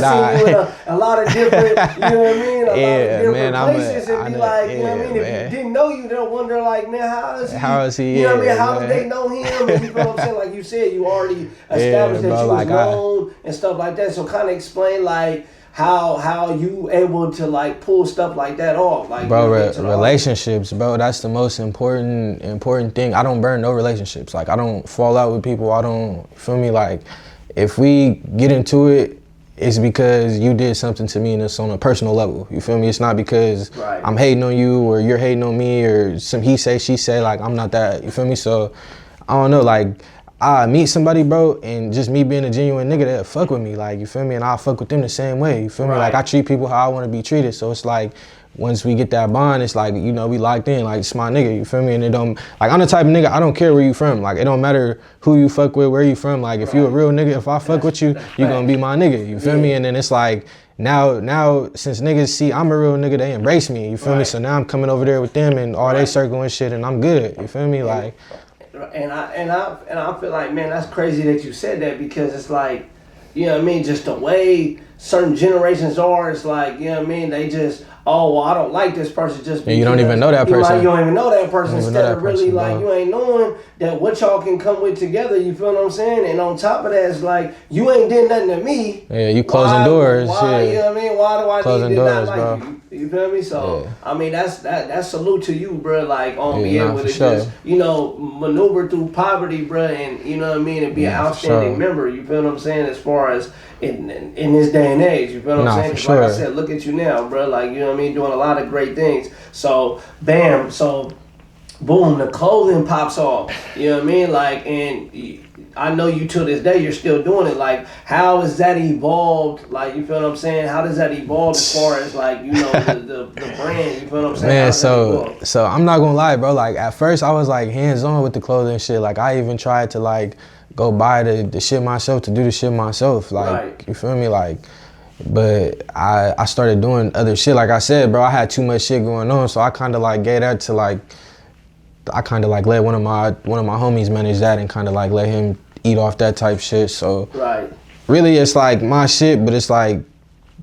seen you in a lot of different, you know what I mean, a lot of different places, and be like, you know what I mean, if you didn't know you, they'll wonder, like, man, how is he, you know what I mean, how did they know him, and you know what I'm saying, like you said, you already established that you was known and stuff like that, so kind of explain, like, how you able to like pull stuff like that off, like, bro, relationships, bro. That's the most important thing. I don't burn no relationships. Like, I don't fall out with people. I don't, feel me, like, if we get into it, it's because you did something to me and it's on a personal level. You feel me? It's not because I'm hating on you or you're hating on me or some he say, she say, like, I'm not that. You feel me? So, I don't know, like, I meet somebody, bro, and just me being a genuine nigga that fuck with me, like, you feel me? And I fuck with them the same way, you feel me? Like, I treat people how I want to be treated. So it's like, once we get that bond, it's like, you know, we locked in, like, it's my nigga, you feel me? And it don't, like, I'm the type of nigga, I don't care where you from. Like, it don't matter who you fuck with, where you from. Like, if you a real nigga, if I fuck with you, you gonna be my nigga, you feel me? And then it's like, now, since niggas see I'm a real nigga, they embrace me, you feel me? So now I'm coming over there with them and all they circle and shit, and I'm good, you feel me? Like, and I feel like, man, that's crazy that you said that, because it's like, you know what I mean, just the way certain generations are, it's like, you know what I mean, they just, oh, well, I don't like this person just because. You don't even know that person. Like, you don't even know that person, instead of really, bro. like, you ain't knowing that what y'all can come with together, you feel what I'm saying? And on top of that, it's like, you ain't did nothing to me. Yeah, you closing doors. Why, you know what I mean? Why do I closing need to doors, not like you? You feel me? So, I mean, that's salute to you, bro, like, on being able to just, you know, maneuver through poverty, bro, and, you know what I mean, and be an outstanding member, you feel what I'm saying, as far as in this day and age, you feel what I'm saying? Because like I said, look at you now, bro, like, you know what I mean, doing a lot of great things. So, bam, so, boom, the clothing pops off, you know what I mean? Like, and I know you to this day, you're still doing it. Like, how has that evolved? Like, you feel what I'm saying? How does that evolve as far as, like, you know, the brand, you feel what I'm saying? Man, so I'm not gonna lie, bro. Like, at first I was like hands-on with the clothing shit. Like, I even tried to like go buy the shit myself, to do the shit myself. Like, you feel me? Like, but I started doing other shit. Like I said, bro, I had too much shit going on, so I kind of like gave that to like, I kind of like let one of my homies manage that and kind of like let him eat off that type shit. So really it's like my shit, but it's like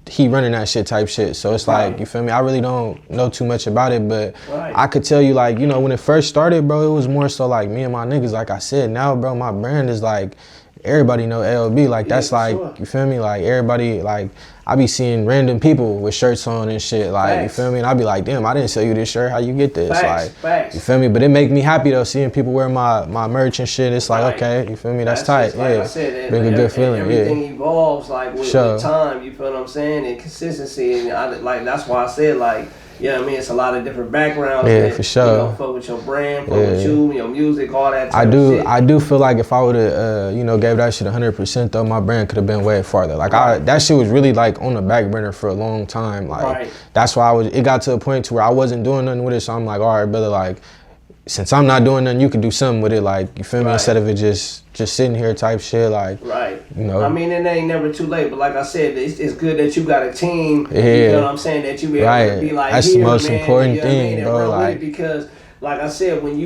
he running that shit type shit. So it's like, you feel me? I really don't know too much about it, but I could tell you, like, you know, when it first started, bro, it was more so like me and my niggas, like I said. Now, bro, my brand is like, everybody know LB. Like, that's like, you feel me? Like, everybody, like, I be seeing random people with shirts on and shit. Like, you feel me? And I be like, damn, I didn't sell you this shirt. How you get this? Like, you feel me? But it make me happy though, seeing people wear my merch and shit. It's like, okay, you feel me? That's tight. Like I said, bring a good feeling. Everything evolves, like, with time. You feel what I'm saying? And consistency. And like, that's why I said, like, you know what I mean? It's a lot of different backgrounds. Yeah, for sure. You know, fuck with your brand, fuck with you, your music, all that type of shit. I do feel like if I would have, you know, gave that shit 100% though, my brand could have been way farther. Like, that shit was really like on the back burner for a long time. Like, that's why it got to a point to where I wasn't doing nothing with it. So I'm like, all right, brother, like, since I'm not doing nothing, you can do something with it. Like, you feel me? Instead of it just sitting here type shit, like, you know. I mean, it ain't never too late, but like I said, it's good that you got a team. Yeah. You know what I'm saying? That you be able to be like, that's the most important thing, you know bro. Like, because, like I said, when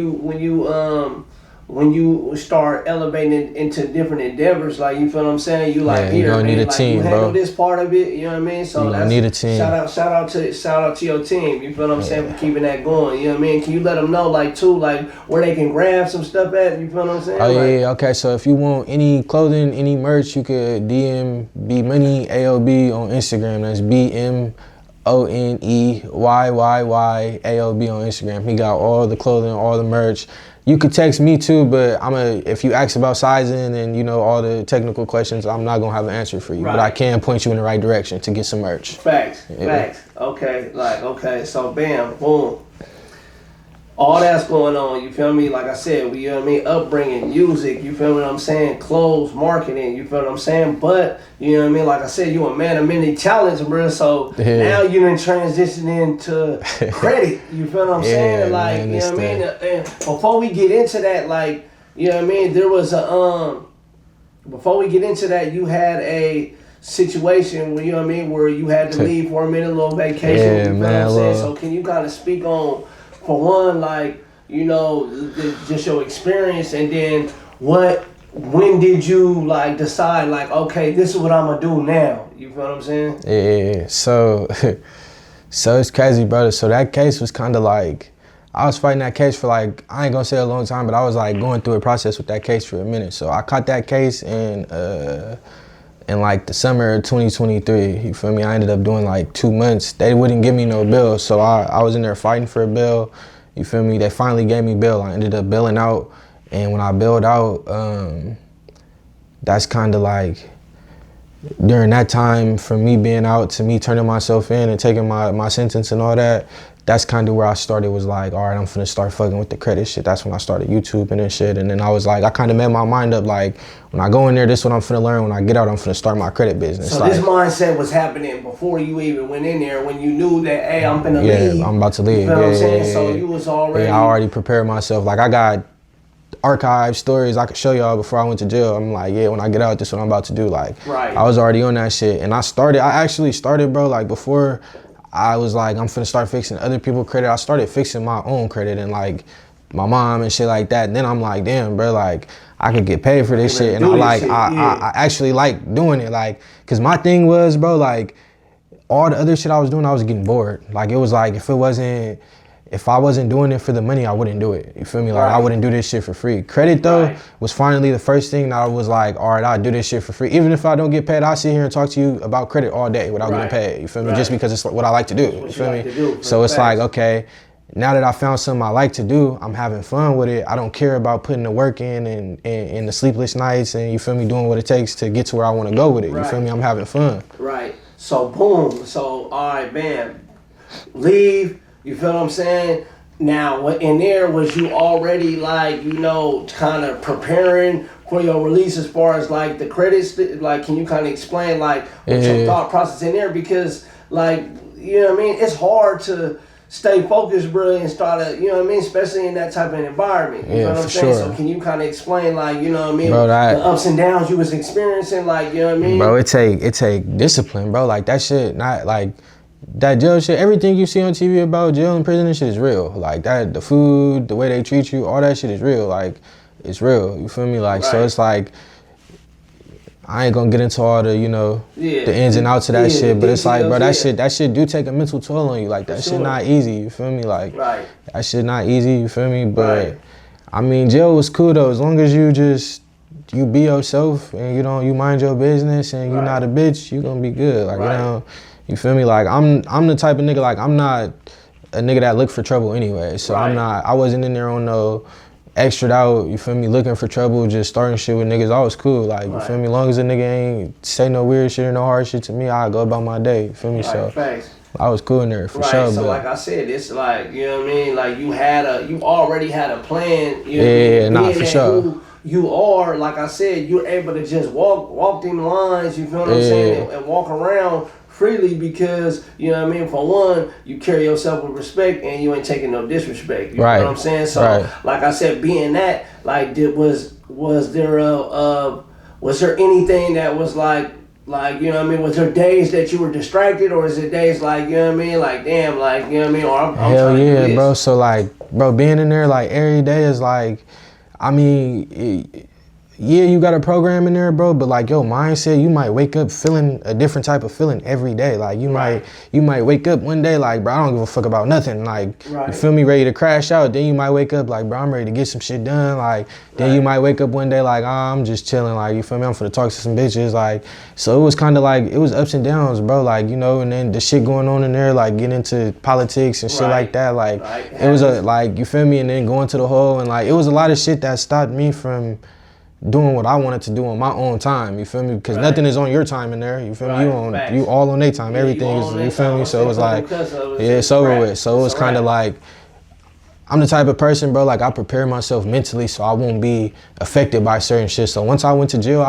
you start elevating into different endeavors, like, you feel what I'm saying? You like, you gonna need a team, you handle this part of it, you know what I mean? So you gonna need a team. Shout out to your team, you feel what I'm saying, for keeping that going, you know what I mean? Can you let them know, like, too, like, where they can grab some stuff at, you feel what I'm saying? Oh, yeah, okay, so if you want any clothing, any merch, you could DM B Money AOB on Instagram. That's BMONEYYYAOB on Instagram. He got all the clothing, all the merch. You could text me too, but if you ask about sizing and, you know, all the technical questions, I'm not gonna have an answer for you. But I can point you in the right direction to get some merch. Facts. Okay, so bam, boom. All that's going on, you feel me? Like I said, you know what I mean? Upbringing, music, you feel what I'm saying? Clothes, marketing, you feel what I'm saying? But, you know what I mean? Like I said, you a man of many talents, bro. So now you done transition into credit, you feel what I'm saying? Like, man, you know what I mean? And before we get into that, like, you know what I mean? There was before we get into that, you had a situation where, you know what I mean, where you had to leave for a minute, a little vacation, you feel what I'm saying? So can you kind of speak on, for one, like, you know, just your experience, and then when did you, like, decide, like, okay, this is what I'm gonna do now? You feel what I'm saying? Yeah. So it's crazy, brother. So that case was kind of like, I was fighting that case for, like, I ain't gonna say a long time, but I was like going through a process with that case for a minute. So I caught that case in like the summer of 2023, you feel me? I ended up doing like 2 months. They wouldn't give me no bail, so I was in there fighting for a bail, you feel me? They finally gave me bail. I ended up bailing out, and when I bailed out, that's kind of like, during that time, from me being out to me turning myself in and taking my sentence and all that, that's kind of where I started, was like, all right, I'm finna start fucking with the credit shit. That's when I started YouTubing and shit. And then I was like, I kind of made my mind up, like, when I go in there, this is what I'm finna learn. When I get out, I'm finna start my credit business. So like, this mindset was happening before you even went in there, when you knew that, hey, I'm finna leave. Yeah, I'm about to leave. You know what I'm saying? So you was already... Yeah, I already prepared myself. Like, I got archive stories I could show y'all before I went to jail. I'm like, yeah, when I get out, this is what I'm about to do. Like, I was already on that shit. And I actually started, bro, like, before I was like, I'm finna start fixing other people's credit, I started fixing my own credit and like my mom and shit like that. And then I'm like, damn, bro, like, I could get paid for this shit. And I actually like doing it. Like, cause my thing was, bro, like, all the other shit I was doing, I was getting bored. Like, it was like, if I wasn't doing it for the money, I wouldn't do it. You feel me? Like, I wouldn't do this shit for free. Credit, though, was finally the first thing that I was like, all right, I'll do this shit for free. Even if I don't get paid, I'll sit here and talk to you about credit all day without getting paid. You feel me? Just because it's what I like to do. You feel me? So it's like, okay, now that I found something I like to do, I'm having fun with it. I don't care about putting the work in and the sleepless nights and, you feel me, doing what it takes to get to where I want to go with it. You feel me? I'm having fun. Right. So, boom. So, all right, bam. Leave. You feel what I'm saying? Now, in there, was you already, like, you know, kind of preparing for your release as far as, like, the credits? Like, can you kind of explain, like, what your thought process in there? Because, like, you know what I mean? It's hard to stay focused, bro, and start to, you know what I mean? Especially in that type of environment. You know what I'm saying? So can you kind of explain, like, you know what I mean? Bro, the ups and downs you was experiencing, like, you know what I mean? Bro, it take discipline, bro. Like, that shit, not, like... That jail shit, everything you see on TV about jail and prison and shit is real. Like, that, the food, the way they treat you, all that shit is real. Like, it's real. You feel me? Like, so it's like, I ain't gonna get into all the, you know, the ins and outs of that shit, but it's like, bro, that shit do take a mental toll on you. Like, that shit not easy. You feel me? Like, that shit not easy. You feel me? But I mean, jail was cool though, as long as you be yourself and you mind your business and you not a bitch, you gonna be good. Like, you know. You feel me? Like, I'm the type of nigga, like, I'm not a nigga that look for trouble anyway. So I wasn't in there on no extra out, you feel me, looking for trouble, just starting shit with niggas. I was cool. Like, you feel me? As long as a nigga ain't say no weird shit or no hard shit to me, I go about my day. You feel me? So I was cool in there for sure. So like I said, it's like, you know what I mean? Like, you already had a plan. You know what I mean? For sure. You are, like I said, you're able to just walk them lines, you feel what I'm saying, and walk around freely because, you know what I mean, for one, you carry yourself with respect and you ain't taking no disrespect. You know what I'm saying? So, like I said, being that, like, was there anything that was like, you know what I mean, was there days that you were distracted, or is it days like, you know what I mean, like, damn, like, you know what I mean, or I'm hell yeah, bro. So, like, bro, being in there, like, every day is like, I mean, yeah, you got a program in there, bro, but like your mindset, you might wake up feeling a different type of feeling every day. Like, you might wake up one day like, bro, I don't give a fuck about nothing. Like, you feel me, ready to crash out. Then you might wake up like, bro, I'm ready to get some shit done. Like, then you might wake up one day like, I'm just chilling. Like, you feel me, I'm finna talk to some bitches. Like, so it was kind of like, it was ups and downs, bro. Like, you know, and then the shit going on in there, like getting into politics and shit like that. Like, it was like, you feel me, and then going to the hole, and like, it was a lot of shit that stopped me from doing what I wanted to do on my own time, you feel me? Because nothing is on your time in there, you feel me? You all on their time, everything is, you feel me? So it was like, it's over with. So it was kind of like, I'm the type of person, bro, like I prepare myself mentally so I won't be affected by certain shit. So once I went to jail,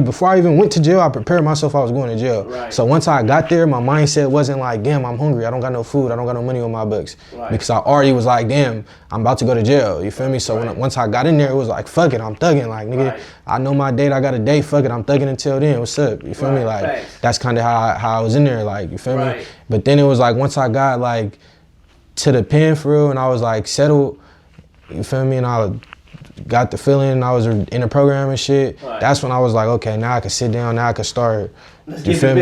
before I even went to jail, I prepared myself I was going to jail. So once I got there, my mindset wasn't like, damn, I'm hungry, I don't got no food, I don't got no money on my books. Because I already was like, damn, I'm about to go to jail, you feel me? So once I got in there, it was like, fuck it, I'm thugging. Like, nigga, I know my date, I got a date, fuck it, I'm thugging until then, what's up? You feel me? Like, that's kind of how I was in there, like, you feel me? But then it was like, once I got like to the pen for real and I was like settled, you feel me, and I got the feeling I was in the program and shit, that's when I was like, okay, now I can sit down, now I can start, you feel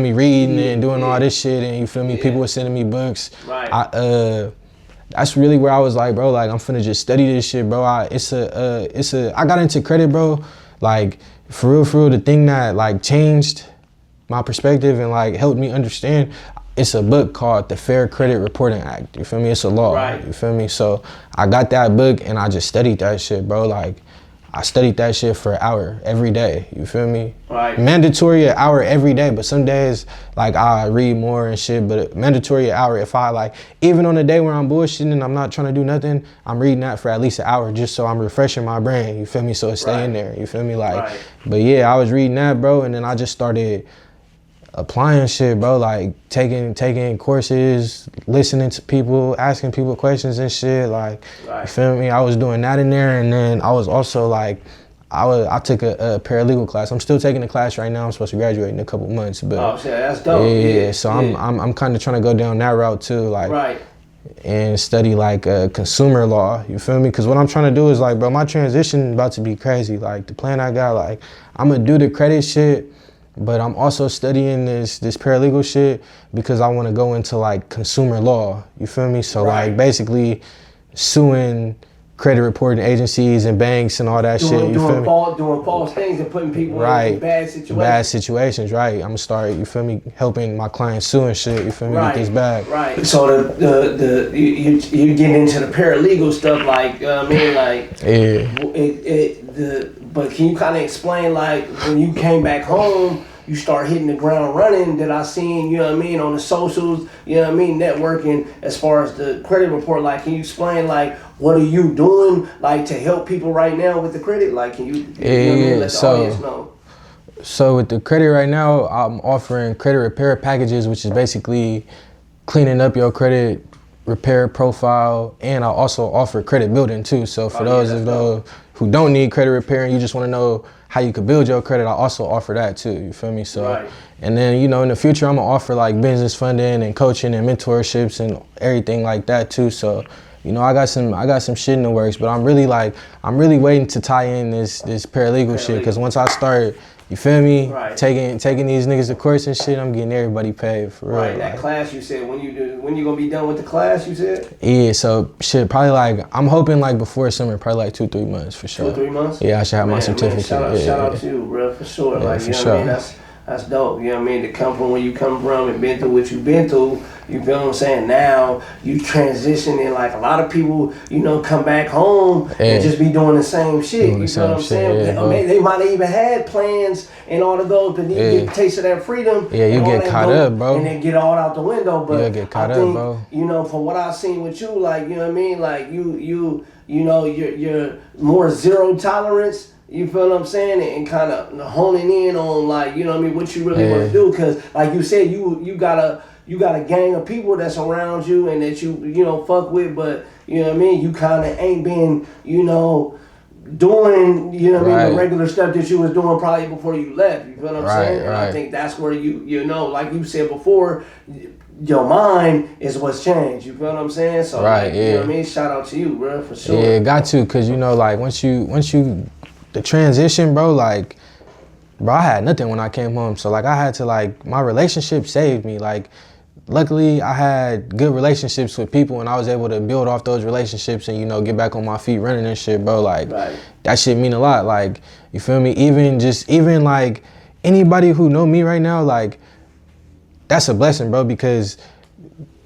me, reading and doing all this shit, and you feel me, people were sending me books. That's really where I was like, bro, like, I'm finna just study this shit, bro. I got into credit, bro, like, for real, the thing that like changed my perspective and like helped me understand, it's a book called The Fair Credit Reporting Act, you feel me? It's a law, you feel me? So I got that book and I just studied that shit, bro. Like, I studied that shit for an hour every day. You feel me? Right. Mandatory an hour every day, but some days like I read more and shit. But mandatory an hour. If I like, even on the day where I'm bullshitting and I'm not trying to do nothing, I'm reading that for at least an hour just so I'm refreshing my brain. You feel me? So it's staying there. You feel me? Like, but yeah, I was reading that, bro, and then I just started applying shit, bro, like taking courses, listening to people, asking people questions and shit, like, you feel me? I was doing that in there, and then I was also like, I took a paralegal class. I'm still taking the class right now. I'm supposed to graduate in a couple months, but oh shit, that's dope. Yeah, so I'm kind of trying to go down that route too, like, and study like consumer law. You feel me? Because what I'm trying to do is like, bro, my transition about to be crazy. Like the plan I got, like, I'm gonna do the credit shit. But I'm also studying this paralegal shit because I want to go into like consumer law. You feel me? So like basically suing credit reporting agencies and banks and all that shit. You feel me? Doing false things and putting people in bad situations. Bad situations, right? I'm gonna start, you feel me, helping my clients sue and shit. You feel me? Get this bag. Right. So you get into the paralegal stuff, like I mean, like but can you kind of explain, like, when you came back home, you start hitting the ground running, that I seen, you know what I mean, on the socials, you know what I mean, networking as far as the credit report. Like, can you explain, like, what are you doing, like, to help people right now with the credit? Like, can you, you know what I mean, let the audience know? So with the credit right now, I'm offering credit repair packages, which is basically cleaning up your credit repair profile, and I also offer credit building too. So for those of those who don't need credit repair and you just want to know how you could build your credit, I also offer that too. You feel me? So and then, you know, in the future I'm gonna offer like business funding and coaching and mentorships and everything like that too. So, you know, I got some shit in the works, but I'm really waiting to tie in this paralegal shit, because once I start, you feel me? Taking these niggas to course and shit, I'm getting everybody paid for real. Right, that class you said, when you gonna be done with the class, you said? Yeah, so shit, probably like, I'm hoping like before summer, probably like 2-3 months for sure. 2-3 months? Yeah, I should have my certificate. Shout out to you, bro, for sure. Yeah, like, for you know sure. what I mean? That's dope, you know what I mean? To come from where you come from and been through what you've been through, you feel what I'm saying? Now, you transitioning, like a lot of people, you know, come back home and just be doing the same shit, you feel what I'm saying? Yeah, they might have even had plans and all of those, but then you get a taste of that freedom. Yeah, you get caught up, bro. And then get all out the window, but get caught I think, up, bro. You know, from what I've seen with you, like, you know what I mean? Like, you know, you're more zero tolerance. You feel what I'm saying? And kind of honing in on, like, you know what I mean, what you really want to do. Because, like you said, you got a gang of people that's around you and that you know, fuck with, but, you know what I mean, you kind of ain't been, you know, doing, you know what I mean, the regular stuff that you was doing probably before you left. You feel what I'm saying? And I think that's where you know, like you said before, your mind is what's changed. You feel what I'm saying? So, like, you know what I mean? Shout out to you, bro, for sure. Yeah, got to, because, you know, like, once you the transition, bro, like, bro, I had nothing when I came home. So, like, I had to, like, my relationship saved me. Like, luckily, I had good relationships with people, and I was able to build off those relationships and, you know, get back on my feet running and shit, bro. Like, that shit mean a lot. Like, you feel me? Even, like, anybody who know me right now, like, that's a blessing, bro, because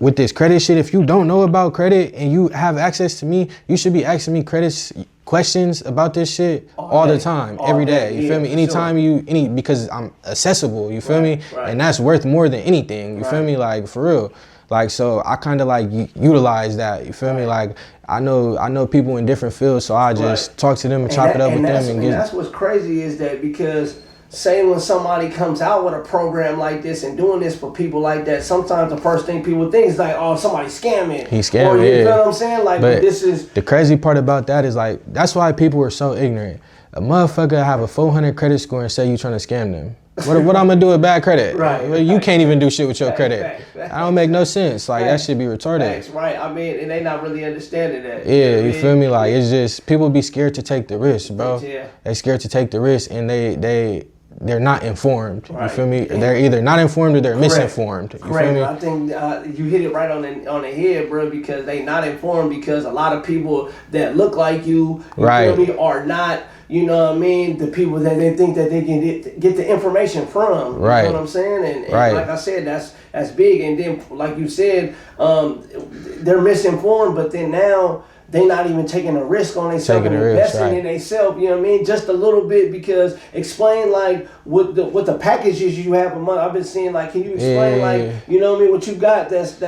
with this credit shit, if you don't know about credit and you have access to me, you should be asking me questions about this shit all the time, every day. You feel me? Anytime because I'm accessible, you feel me? And that's worth more than anything, you feel me? Like, for real. Like, so I kind of like utilize that, you feel me? Like, I know people in different fields, so I just talk to them and chop it up with them. And that's what's crazy is that, because say when somebody comes out with a program like this and doing this for people like that, sometimes the first thing people think is like, oh, somebody's scamming. He's scamming, or, you feel what I'm saying? Like, but this is... The crazy part about that is, like, that's why people are so ignorant. A motherfucker have a 400 credit score and say you trying to scam them. What I'm gonna do with bad credit? You can't even do shit with your credit. That don't make no sense. Like, that should be retarded. Right. I mean, and they not really understanding that. Yeah, you feel me? Like, it's just, people be scared to take the risk, bro. They scared to take the risk, and they're not informed. You feel me? They're either not informed or they're misinformed. You feel me? I think you hit it right on the head, bro, because they not informed, because a lot of people that look like you feel me, are not, you know what I mean, the people that they think that they can get the information from. You know what I'm saying? And like I said, that's big. And then, like you said, they're misinformed, but then now they not even taking a risk on themselves and investing in themselves, you know what I mean? Just a little bit, because explain like what the packages you have a month. I've been seeing like, can you explain like, you know what I mean, what you got that's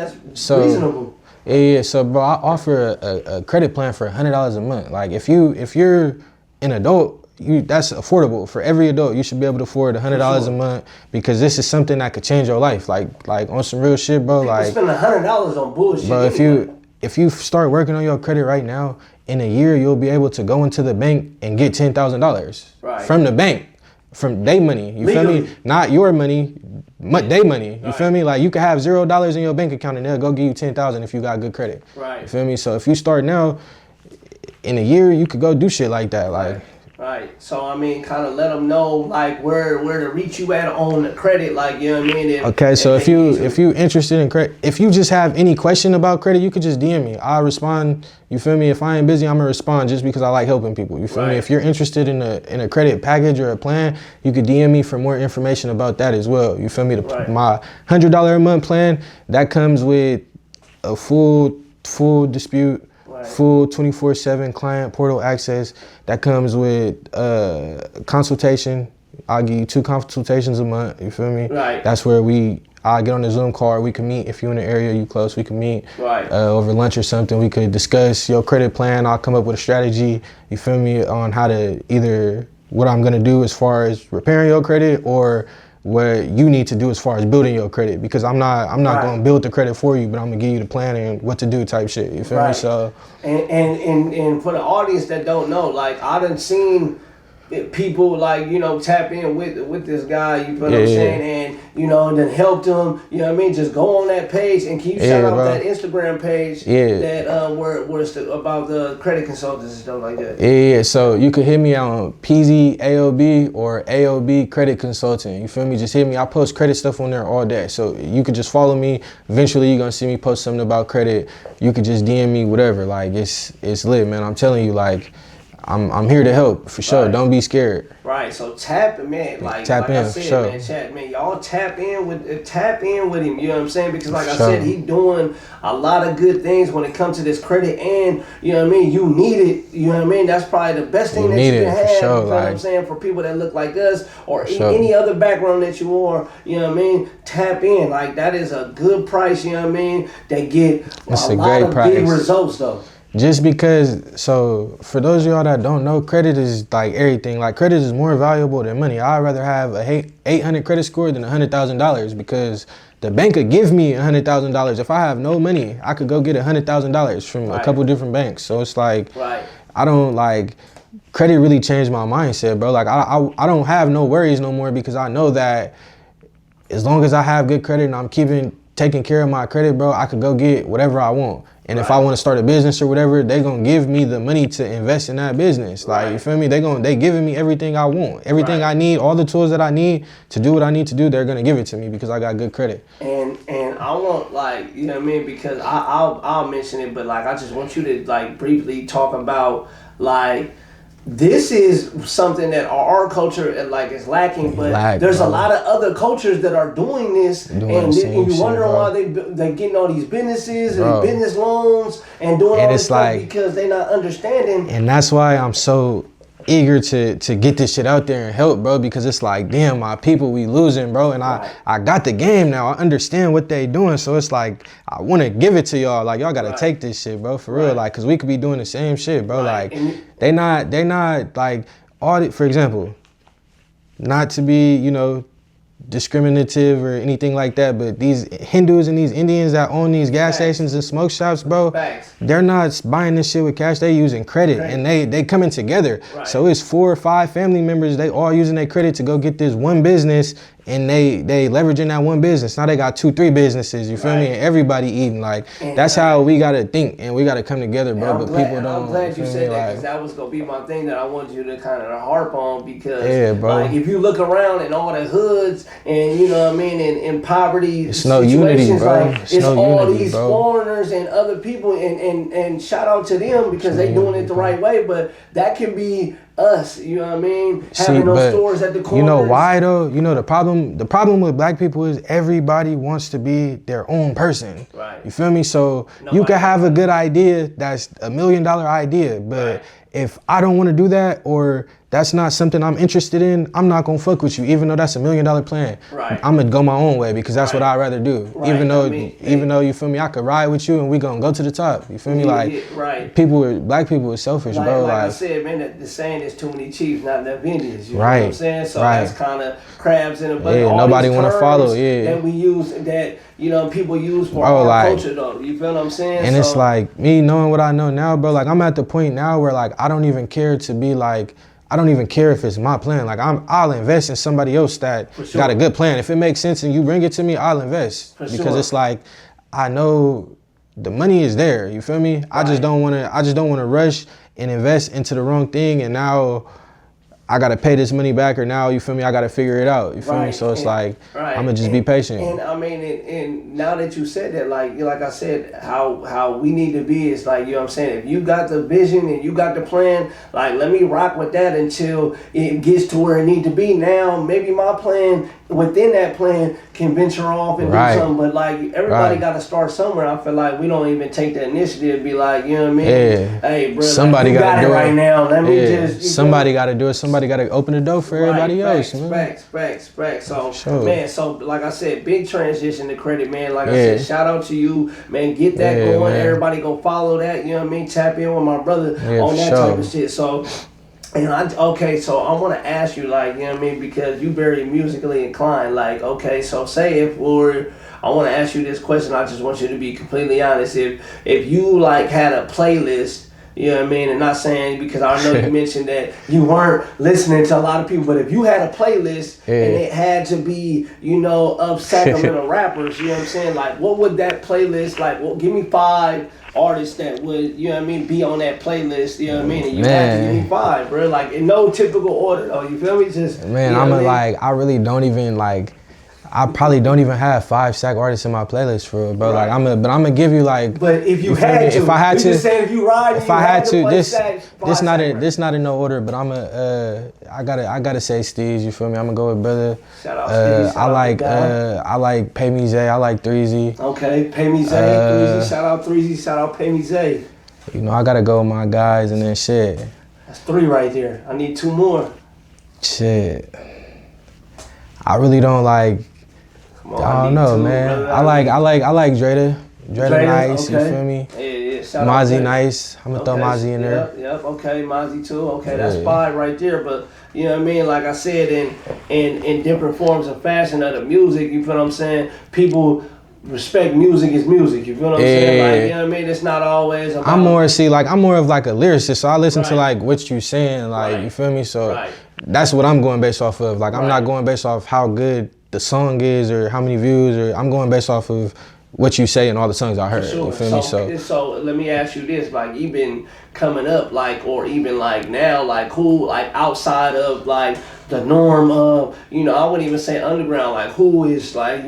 reasonable? Yeah. So bro, I offer a credit plan for $100 a month. Like if you're an adult, that's affordable for every adult. You should be able to afford $100 a month, because this is something that could change your life. Like on some real shit, bro. People like spend $100 on bullshit. Bro, if you start working on your credit right now, in a year you'll be able to go into the bank and get $10,000 from the bank, from their money. You feel me? Not your money, their money. You feel me? Like you could have $0 in your bank account and they'll go give you $10,000 if you got good credit. Right. You feel me? So if you start now, in a year you could go do shit like that. Like. Right. So I mean, kind of let them know like where to reach you at on the credit, like, you know what I mean. Okay, so if you interested in credit, if you just have any question about credit, you could just DM me. I'll respond. You feel me? If I ain't busy, I'm gonna respond, just because I like helping people. You feel me? If you're interested in a credit package or a plan, you could DM me for more information about that as well. You feel me? My $100 a month plan, that comes with a full dispute. Full 24/7 client portal access. That comes with consultation. I'll give you 2 consultations a month. You feel me? Right. That's where I'll get on the Zoom call. We can meet. If you're in the area, you close, we can meet over lunch or something. We could discuss your credit plan. I'll come up with a strategy. You feel me? On how to either what I'm gonna do as far as repairing your credit, or what you need to do as far as building your credit, because I'm not gonna build the credit for you, but I'm gonna give you the plan and what to do type shit. You feel me? So and for the audience that don't know, like I done seen people like, you know, tap in with this guy, you know what I'm saying, and you know, and then helped him, you know what I mean, just go on that page, and can you shout out that Instagram page that where it's about the credit consultants and stuff like that? Yeah, so you could hit me on Peezy AOB or AOB Credit Consultant. You feel me? Just hit me. I post credit stuff on there all day, so you could just follow me. Eventually you're gonna see me post something about credit. You could just DM me, whatever. Like it's lit, man. I'm telling you, like I'm here to help for sure. Don't be scared. Right. So tap in, man. Tap in, I said, sure. man, chat, man. Y'all tap in with him. You know what I'm saying? Because like I said, he doing a lot of good things when it comes to this credit, and you know what I mean. You need it. You know what I mean. That's probably the best thing that you can have. Sure, you know what I'm saying? For people that look like us or any other background that you are. You know what I mean? Tap in. Like that is a good price. You know what I mean? They get a lot of big results though. Just because, so for those of y'all that don't know, credit is like everything. Like credit is more valuable than money. I'd rather have a 800 credit score than $100,000, because the bank could give me $100,000. If I have no money, I could go get $100,000 from a couple different banks. So it's like, I don't like, credit really changed my mindset, bro. Like I don't have no worries no more, because I know that as long as I have good credit and I'm taking care of my credit, bro, I could go get whatever I want. And if I want to start a business or whatever, they gonna give me the money to invest in that business. Like, you feel me? They giving me everything I want. Everything I need, all the tools that I need to do what I need to do, they're gonna give it to me because I got good credit. And I want, like, you know what I mean? Because I'll mention it, but like I just want you to like briefly talk about like, this is something that our culture like is lacking, but there's a lot of other cultures that are doing this, and you wondering why they getting all these businesses and business loans and doing all this stuff, because they not understanding. And that's why I'm so eager to get this shit out there and help, bro, because it's like, damn, my people, we losing, bro, and I got the game now. I understand what they doing, so it's like I want to give it to y'all. Like, y'all gotta take this shit, bro, for real, like, cause we could be doing the same shit, bro. Like, they not like audit, for example, not to be, you know, discriminative or anything like that, but these Hindus and these Indians that own these gas stations and smoke shops, bro, they're not buying this shit with cash. They using credit, and they coming together. So it's 4 or 5 family members. They all using their credit to go get this one business, and they leveraging that one business. Now they got 2, 3 businesses. You feel me? And everybody eating. Like, that's how we gotta think, and we gotta come together, bro. But people don't. I'm glad you said that, because that was gonna be my thing that I wanted you to kind of harp on, because like, if you look around in all the hoods and, you know what I mean, in poverty, it's no unity, bro. Like, it's all these foreigners and other people, and shout out to them because they doing it the right way. But that can be us. You know what I mean? Having those stores at the corners. You know why though? You know the problem with black people is everybody wants to be their own person. Right. You feel me? So you can have a good idea that's $1 million idea, but if I don't want to do that, or that's not something I'm interested in, I'm not gonna fuck with you, even though that's $1 million plan. Right. I'm gonna go my own way because that's what I'd rather do. Right. Even though you feel me, I could ride with you and we gonna go to the top. You feel me? Like black people are selfish, bro. Like I said, man, the saying is too many chiefs, not enough Indians. You know what I'm saying? So right. that's kind of crabs in a bucket. Yeah, nobody want to follow. Yeah. That we use, that people use for our culture, though. You feel what I'm saying? And it's like me knowing what I know now, bro. Like I'm at the point now where like I don't even care to be like. I don't even care if it's my plan. Like I'll invest in somebody else that got a good plan. If it makes sense and you bring it to me, I'll invest because it's like I know the money is there. You feel me? Right. I just don't want to rush and invest into the wrong thing, and now I gotta pay this money back, or now you feel me? I gotta figure it out. You feel me? So it's I'm gonna just be patient. And I mean, and now that you said that, like I said, how we need to be is like, you know what I'm saying? If you got the vision and you got the plan, like let me rock with that until it gets to where it need to be. Now maybe my plan within that plan can venture off and do something, but like everybody got to start somewhere. I feel like we don't even take the initiative to be like, you know what I mean? Yeah. Hey, bro, somebody like, got to do it right now. Let me just. Somebody got to do it. Somebody got to open the door for everybody else, man. Facts. So, man, so like I said, big transition to credit, man. Like I said, shout out to you, man. Get that going. Man. Everybody go follow that. You know what I mean? Tap in with my brother on that type of shit. So. And so I want to ask you, like, you know what I mean, because you very musically inclined, like, okay, so say I want to ask you this question, I just want you to be completely honest, if you, like, had a playlist, you know what I mean, and not saying, because I know you mentioned that you weren't listening to a lot of people, but if you had a playlist and it had to be, of Sacramento rappers, you know what I'm saying, like, what would that playlist, like, well, give me 5 artists that would, you know what I mean, be on that playlist, you know what I mean, and you have to give me 5, bro, like, in no typical order, though, you feel me, just, man, I really don't even, like, I probably don't even have 5 Sac artists in my playlist for real, bro. Right. Like but I'm gonna give you like. But if you had to, if I had to, just saying if you ride, if I had to, this not in no order, but I gotta say Steez. You feel me? I'm gonna go with brother. Shout out Steez. I like Peezy. I like Peezy. Okay, Peezy, Peezy. Shout out Peezy. Shout out Peezy. I gotta go with my guys and then shit. That's 3 right there. I need 2 more. Shit. I really don't like. I don't know, man. I like Dreda. Dreda nice, okay. You feel me? Yeah. Mozzie nice. I'm gonna throw Mozzie in there. Yep. Okay, Mozzie too. Okay, that's 5 right there. But you know what I mean? Like I said, in different forms of fashion of the music, you feel what I'm saying? People respect music is music. You feel what I'm saying? Like, you know what I mean? It's not always about. I'm more of like a lyricist, so I listen to like what you saying, like you feel me? So that's what I'm going based off of. Like I'm not going based off how good the song is or how many views, or I'm going based off of what you say in all the songs I heard. Sure. You feel me? So let me ask you this, like even coming up, like, or even like now, like who, like outside of like the norm of, I wouldn't even say underground, like who is like,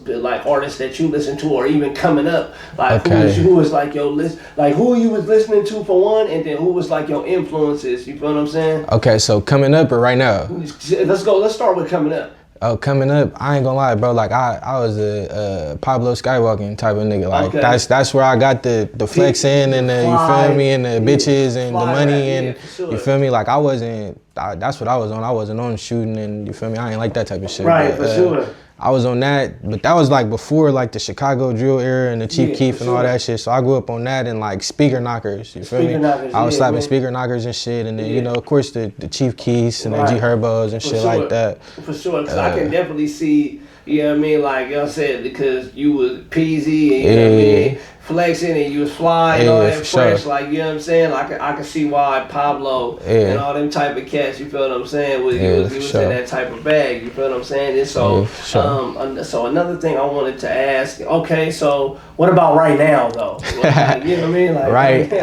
like artists that you listen to, or even coming up, like who is like your list, like who you was listening to for one, and then who was like your influences, you feel what I'm saying? Okay, so coming up or right now? Let's start with coming up. Oh, coming up, I ain't gonna lie, bro. Like I was a Pablo Skywalking type of nigga. Like that's where I got the flexing and the, you feel me, and the bitches and the money and you feel me. Like that's what I was on. I wasn't on shooting and you feel me. I ain't like that type of shit. Right, but, for sure. I was on that, but that was like before like the Chicago drill era and the Chief Keef and all that shit. So I grew up on that and like speaker knockers. You feel me? I was slapping speaker knockers and shit, and then of course the Chief Keefs and the G Herbos and shit like that. For sure, because I can definitely see. You know what I mean? Like I said, because you was Peezy and you know what I mean, flexing and you was fly and all that fresh. Sure. Like, you know what I'm saying? Like I can see why Pablo and all them type of cats, you feel what I'm saying? He was in that type of bag, you feel what I'm saying? And so, so another thing I wanted to ask, okay, so what about right now though? Like, you know what I mean? Like,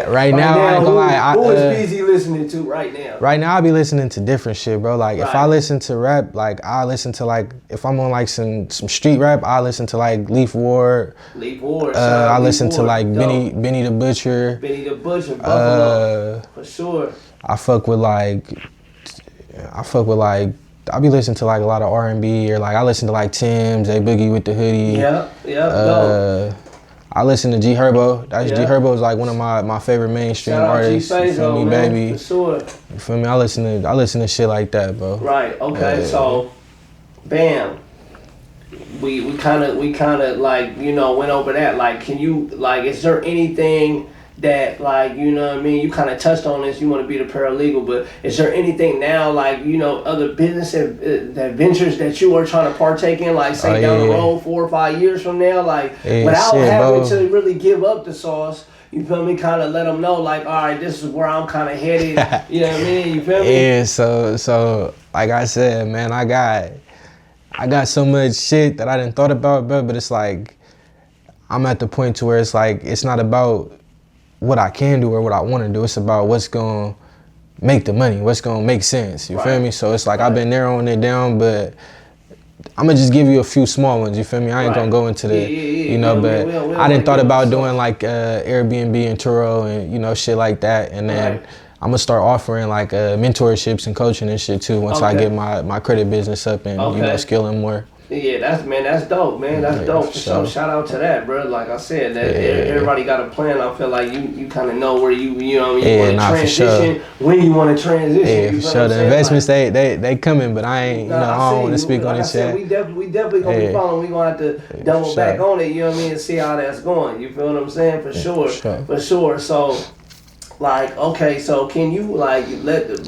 right now, I ain't gonna lie. Who is Peezy listening to right now? Right now, I be listening to different shit, bro. Like if I listen to rap, like I listen to like, if I'm on like some street rap, I listen to like Leaf Ward. I listen to like Benny the Butcher. Benny the Butcher, Buffalo, for sure. I fuck with like, I be listening to like a lot of R&B, or like I listen to like Tim's, A Boogie with the Hoodie. Yeah. I listen to G Herbo. G Herbo is like one of my favorite mainstream artists. You feel me, man, baby? For sure. You feel me? I listen to shit like that, bro. Right. Okay. So, bam. We kind of like, you know, went over that. Like, can you, like, is there anything that, like, you know what I mean, you kind of touched on this, you want to be the paralegal, but is there anything now, like, you know, other business ventures that you are trying to partake in, like, say down the road 4 or 5 years from now, like, without having to really give up the sauce? You feel me? Kind of let them know, like, all right, this is where I'm kind of headed. You know what I mean? You feel me? Yeah. So like I said, man, I got so much shit that I didn't thought about, bro. But it's like I'm at the point to where it's like it's not about what I can do or what I want to do. It's about what's gonna make the money, what's gonna make sense. You feel me? So it's like I've been narrowing it down, but I'm gonna just give you a few small ones. You feel me? I ain't gonna go into the, you know, but I didn't thought about doing like Airbnb and Turo and, you know, shit like that. And then I'm gonna start offering like mentorships and coaching and shit too once I get my credit business up and you know, scaling more. Yeah, that's dope, man. That's dope. So shout out to that, bro. Like I said, that everybody got a plan. I feel like you kind of know where you know what I mean, you want to transition, when you want to transition. Yeah, for sure. The investments like, they coming, but I ain't, you know, I don't want to speak on this shit. We definitely gonna be following. We gonna have to double back on it. You know what I mean, and see how that's going. You feel what I'm saying? For sure. So, like, okay, so can you like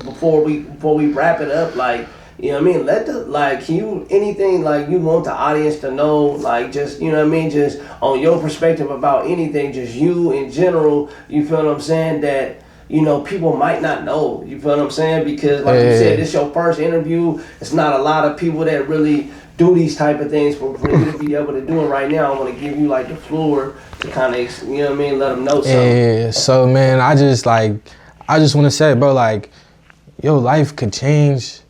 before we wrap it up, like, you know what I mean? Can you, anything like you want the audience to know, like, just, you know what I mean, just on your perspective about anything, just you in general, you feel what I'm saying, that, you know, people might not know, you feel what I'm saying? Because like you said, it's your first interview. It's not a lot of people that really do these type of things. For you to be able to do it right now, I want to give you like the floor to kind of, you know what I mean, let them know something. Yeah, so man, I just want to say, bro, like, your life could change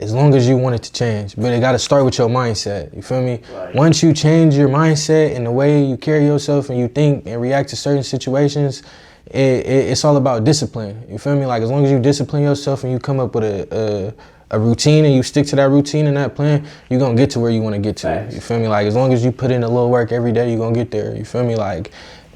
as long as you want it to change, but it got to start with your mindset. You feel me? Right. Once you change your mindset and the way you carry yourself and you think and react to certain situations, it's all about discipline. You feel me? Like, as long as you discipline yourself and you come up with a routine and you stick to that routine and that plan, you're gonna get to where you want to get to. Thanks. You feel me? Like, as long as you put in a little work every day, you're gonna get there. You feel me? Like,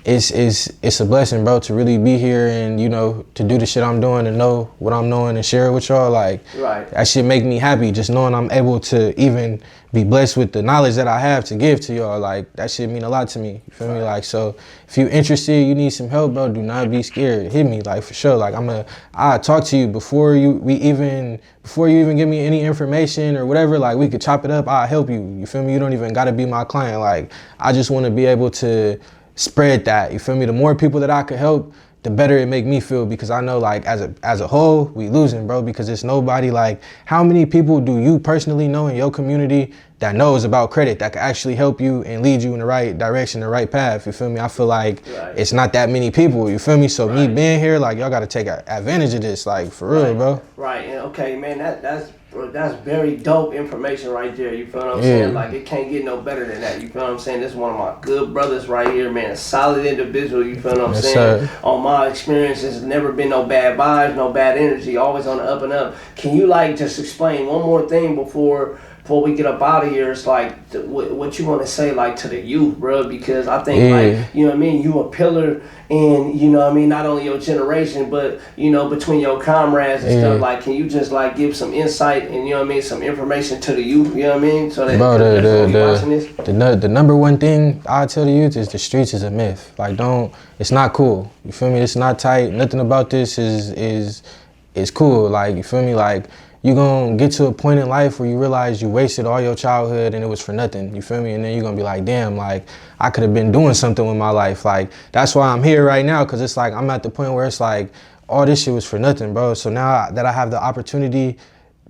it's a blessing, bro, to really be here and, you know, to do the shit I'm doing and know what I'm knowing and share it with y'all. Like, that shit make me happy, just knowing I'm able to even be blessed with the knowledge that I have to give to y'all. Like, that shit mean a lot to me. You feel me? Like, so if you interested, you need some help, bro, do not be scared. Hit me, like, for sure. Like, I'll talk to you before you even give me any information or whatever. Like, we could chop it up, I'll help you. You feel me? You don't even gotta be my client. Like, I just wanna be able to spread that, you feel me? The more people that I could help, the better it make me feel, because I know, like, as a whole, we losing, bro, because it's nobody. Like, how many people do you personally know in your community that knows about credit, that can actually help you and lead you in the right direction, the right path? You feel me? I feel like it's not that many people, you feel me? So me being here, like, y'all gotta take advantage of this, like, for real, bro. Right, and okay, man, that's very dope information right there. You feel what I'm saying? Like, it can't get no better than that. You feel what I'm saying? This is one of my good brothers right here, man. A solid individual. You feel what I'm saying? Sir. On my experience, there's never been no bad vibes, no bad energy. Always on the up and up. Can you, like, just explain one more thing before we get up out of here? It's like what you want to say, like, to the youth, bro, because I think like, you know what I mean, you a pillar in, you know what I mean, not only your generation, but, you know, between your comrades and stuff. Like, can you just, like, give some insight and, you know what I mean, some information to the youth, you know what I mean, so that watching this? The number one thing I tell the youth is the streets is a myth. Like, it's not cool. You feel me? It's not tight. Nothing about this is cool. Like, you feel me? Like, you're gonna get to a point in life where you realize you wasted all your childhood and it was for nothing, you feel me? And then you're gonna be like, damn, like, I could have been doing something with my life. Like, that's why I'm here right now, because it's like, I'm at the point where it's like, all this shit was for nothing, bro. So now that I have the opportunity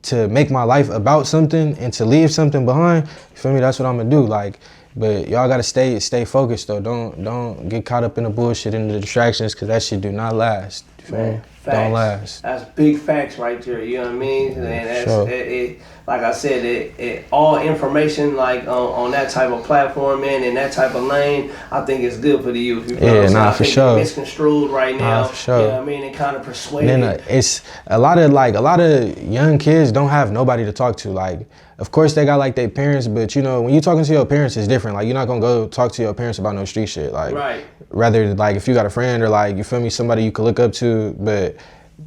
to make my life about something and to leave something behind, you feel me? That's what I'm gonna do. Like, But y'all gotta stay focused though. Don't get caught up in the bullshit and the distractions, cause that shit do not last. You feel me? Don't last. That's big facts right there. You know what I mean? And that's it, like I said, all information like on that type of platform, man, in that type of lane, I think it's good for the youth. You know nah, for sure. It's misconstrued right now. Nah, for sure. You know what I mean? And kind of persuaded. Then it's a lot of young kids don't have nobody to talk to. Like, of course they got like their parents, but you know when you talking to your parents, it's different. Like you're not gonna go talk to your parents about no street shit. Like, right. Rather like if you got a friend or like, you feel me, somebody you could look up to, but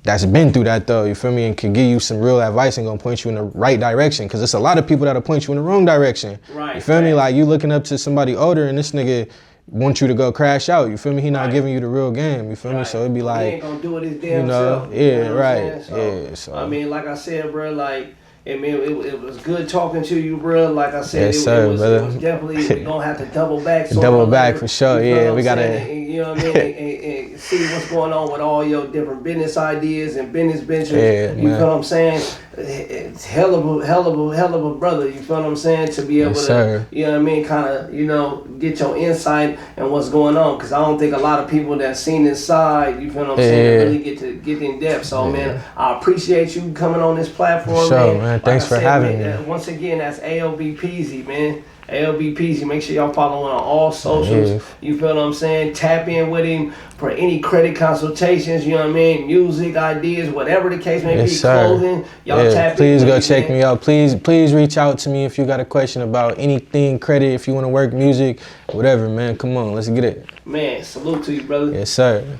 that's been through that though, you feel me, and can give you some real advice and gonna point you in the right direction. Cause it's a lot of people that'll point you in the wrong direction. Right. You feel me? Like you looking up to somebody older and this nigga want you to go crash out. You feel me? He not giving you the real game. You feel me? So it'd be like, he ain't gonna do it his damn self. Yeah, you know right. So, so I mean, like I said, bro, like. It was good talking to you, bro. Like I said, yes, it was definitely, we're going to have to double back. Double back for sure, yeah. We got to, you know what I mean, and see what's going on with all your different business ideas and business ventures. Yeah, you feel what I'm saying? It's hell of a brother, you feel what I'm saying? To be able to, you know what I mean, kind of, you know, get your insight and what's going on. Because I don't think a lot of people that seen this side, you feel what I'm saying, really get in depth. So, man, I appreciate you coming on this platform, man. Thanks for having me. Once again, that's ALB Peezy, man. ALB Peezy. Make sure y'all follow him on all socials. Yeah. You feel what I'm saying? Tap in with him for any credit consultations, you know what I mean? Music, ideas, whatever the case may be, clothing. Y'all tap in. Please go check me out. Please reach out to me if you got a question about anything, credit, if you want to work music, whatever, man. Come on, let's get it. Man, salute to you, brother. Yes, sir.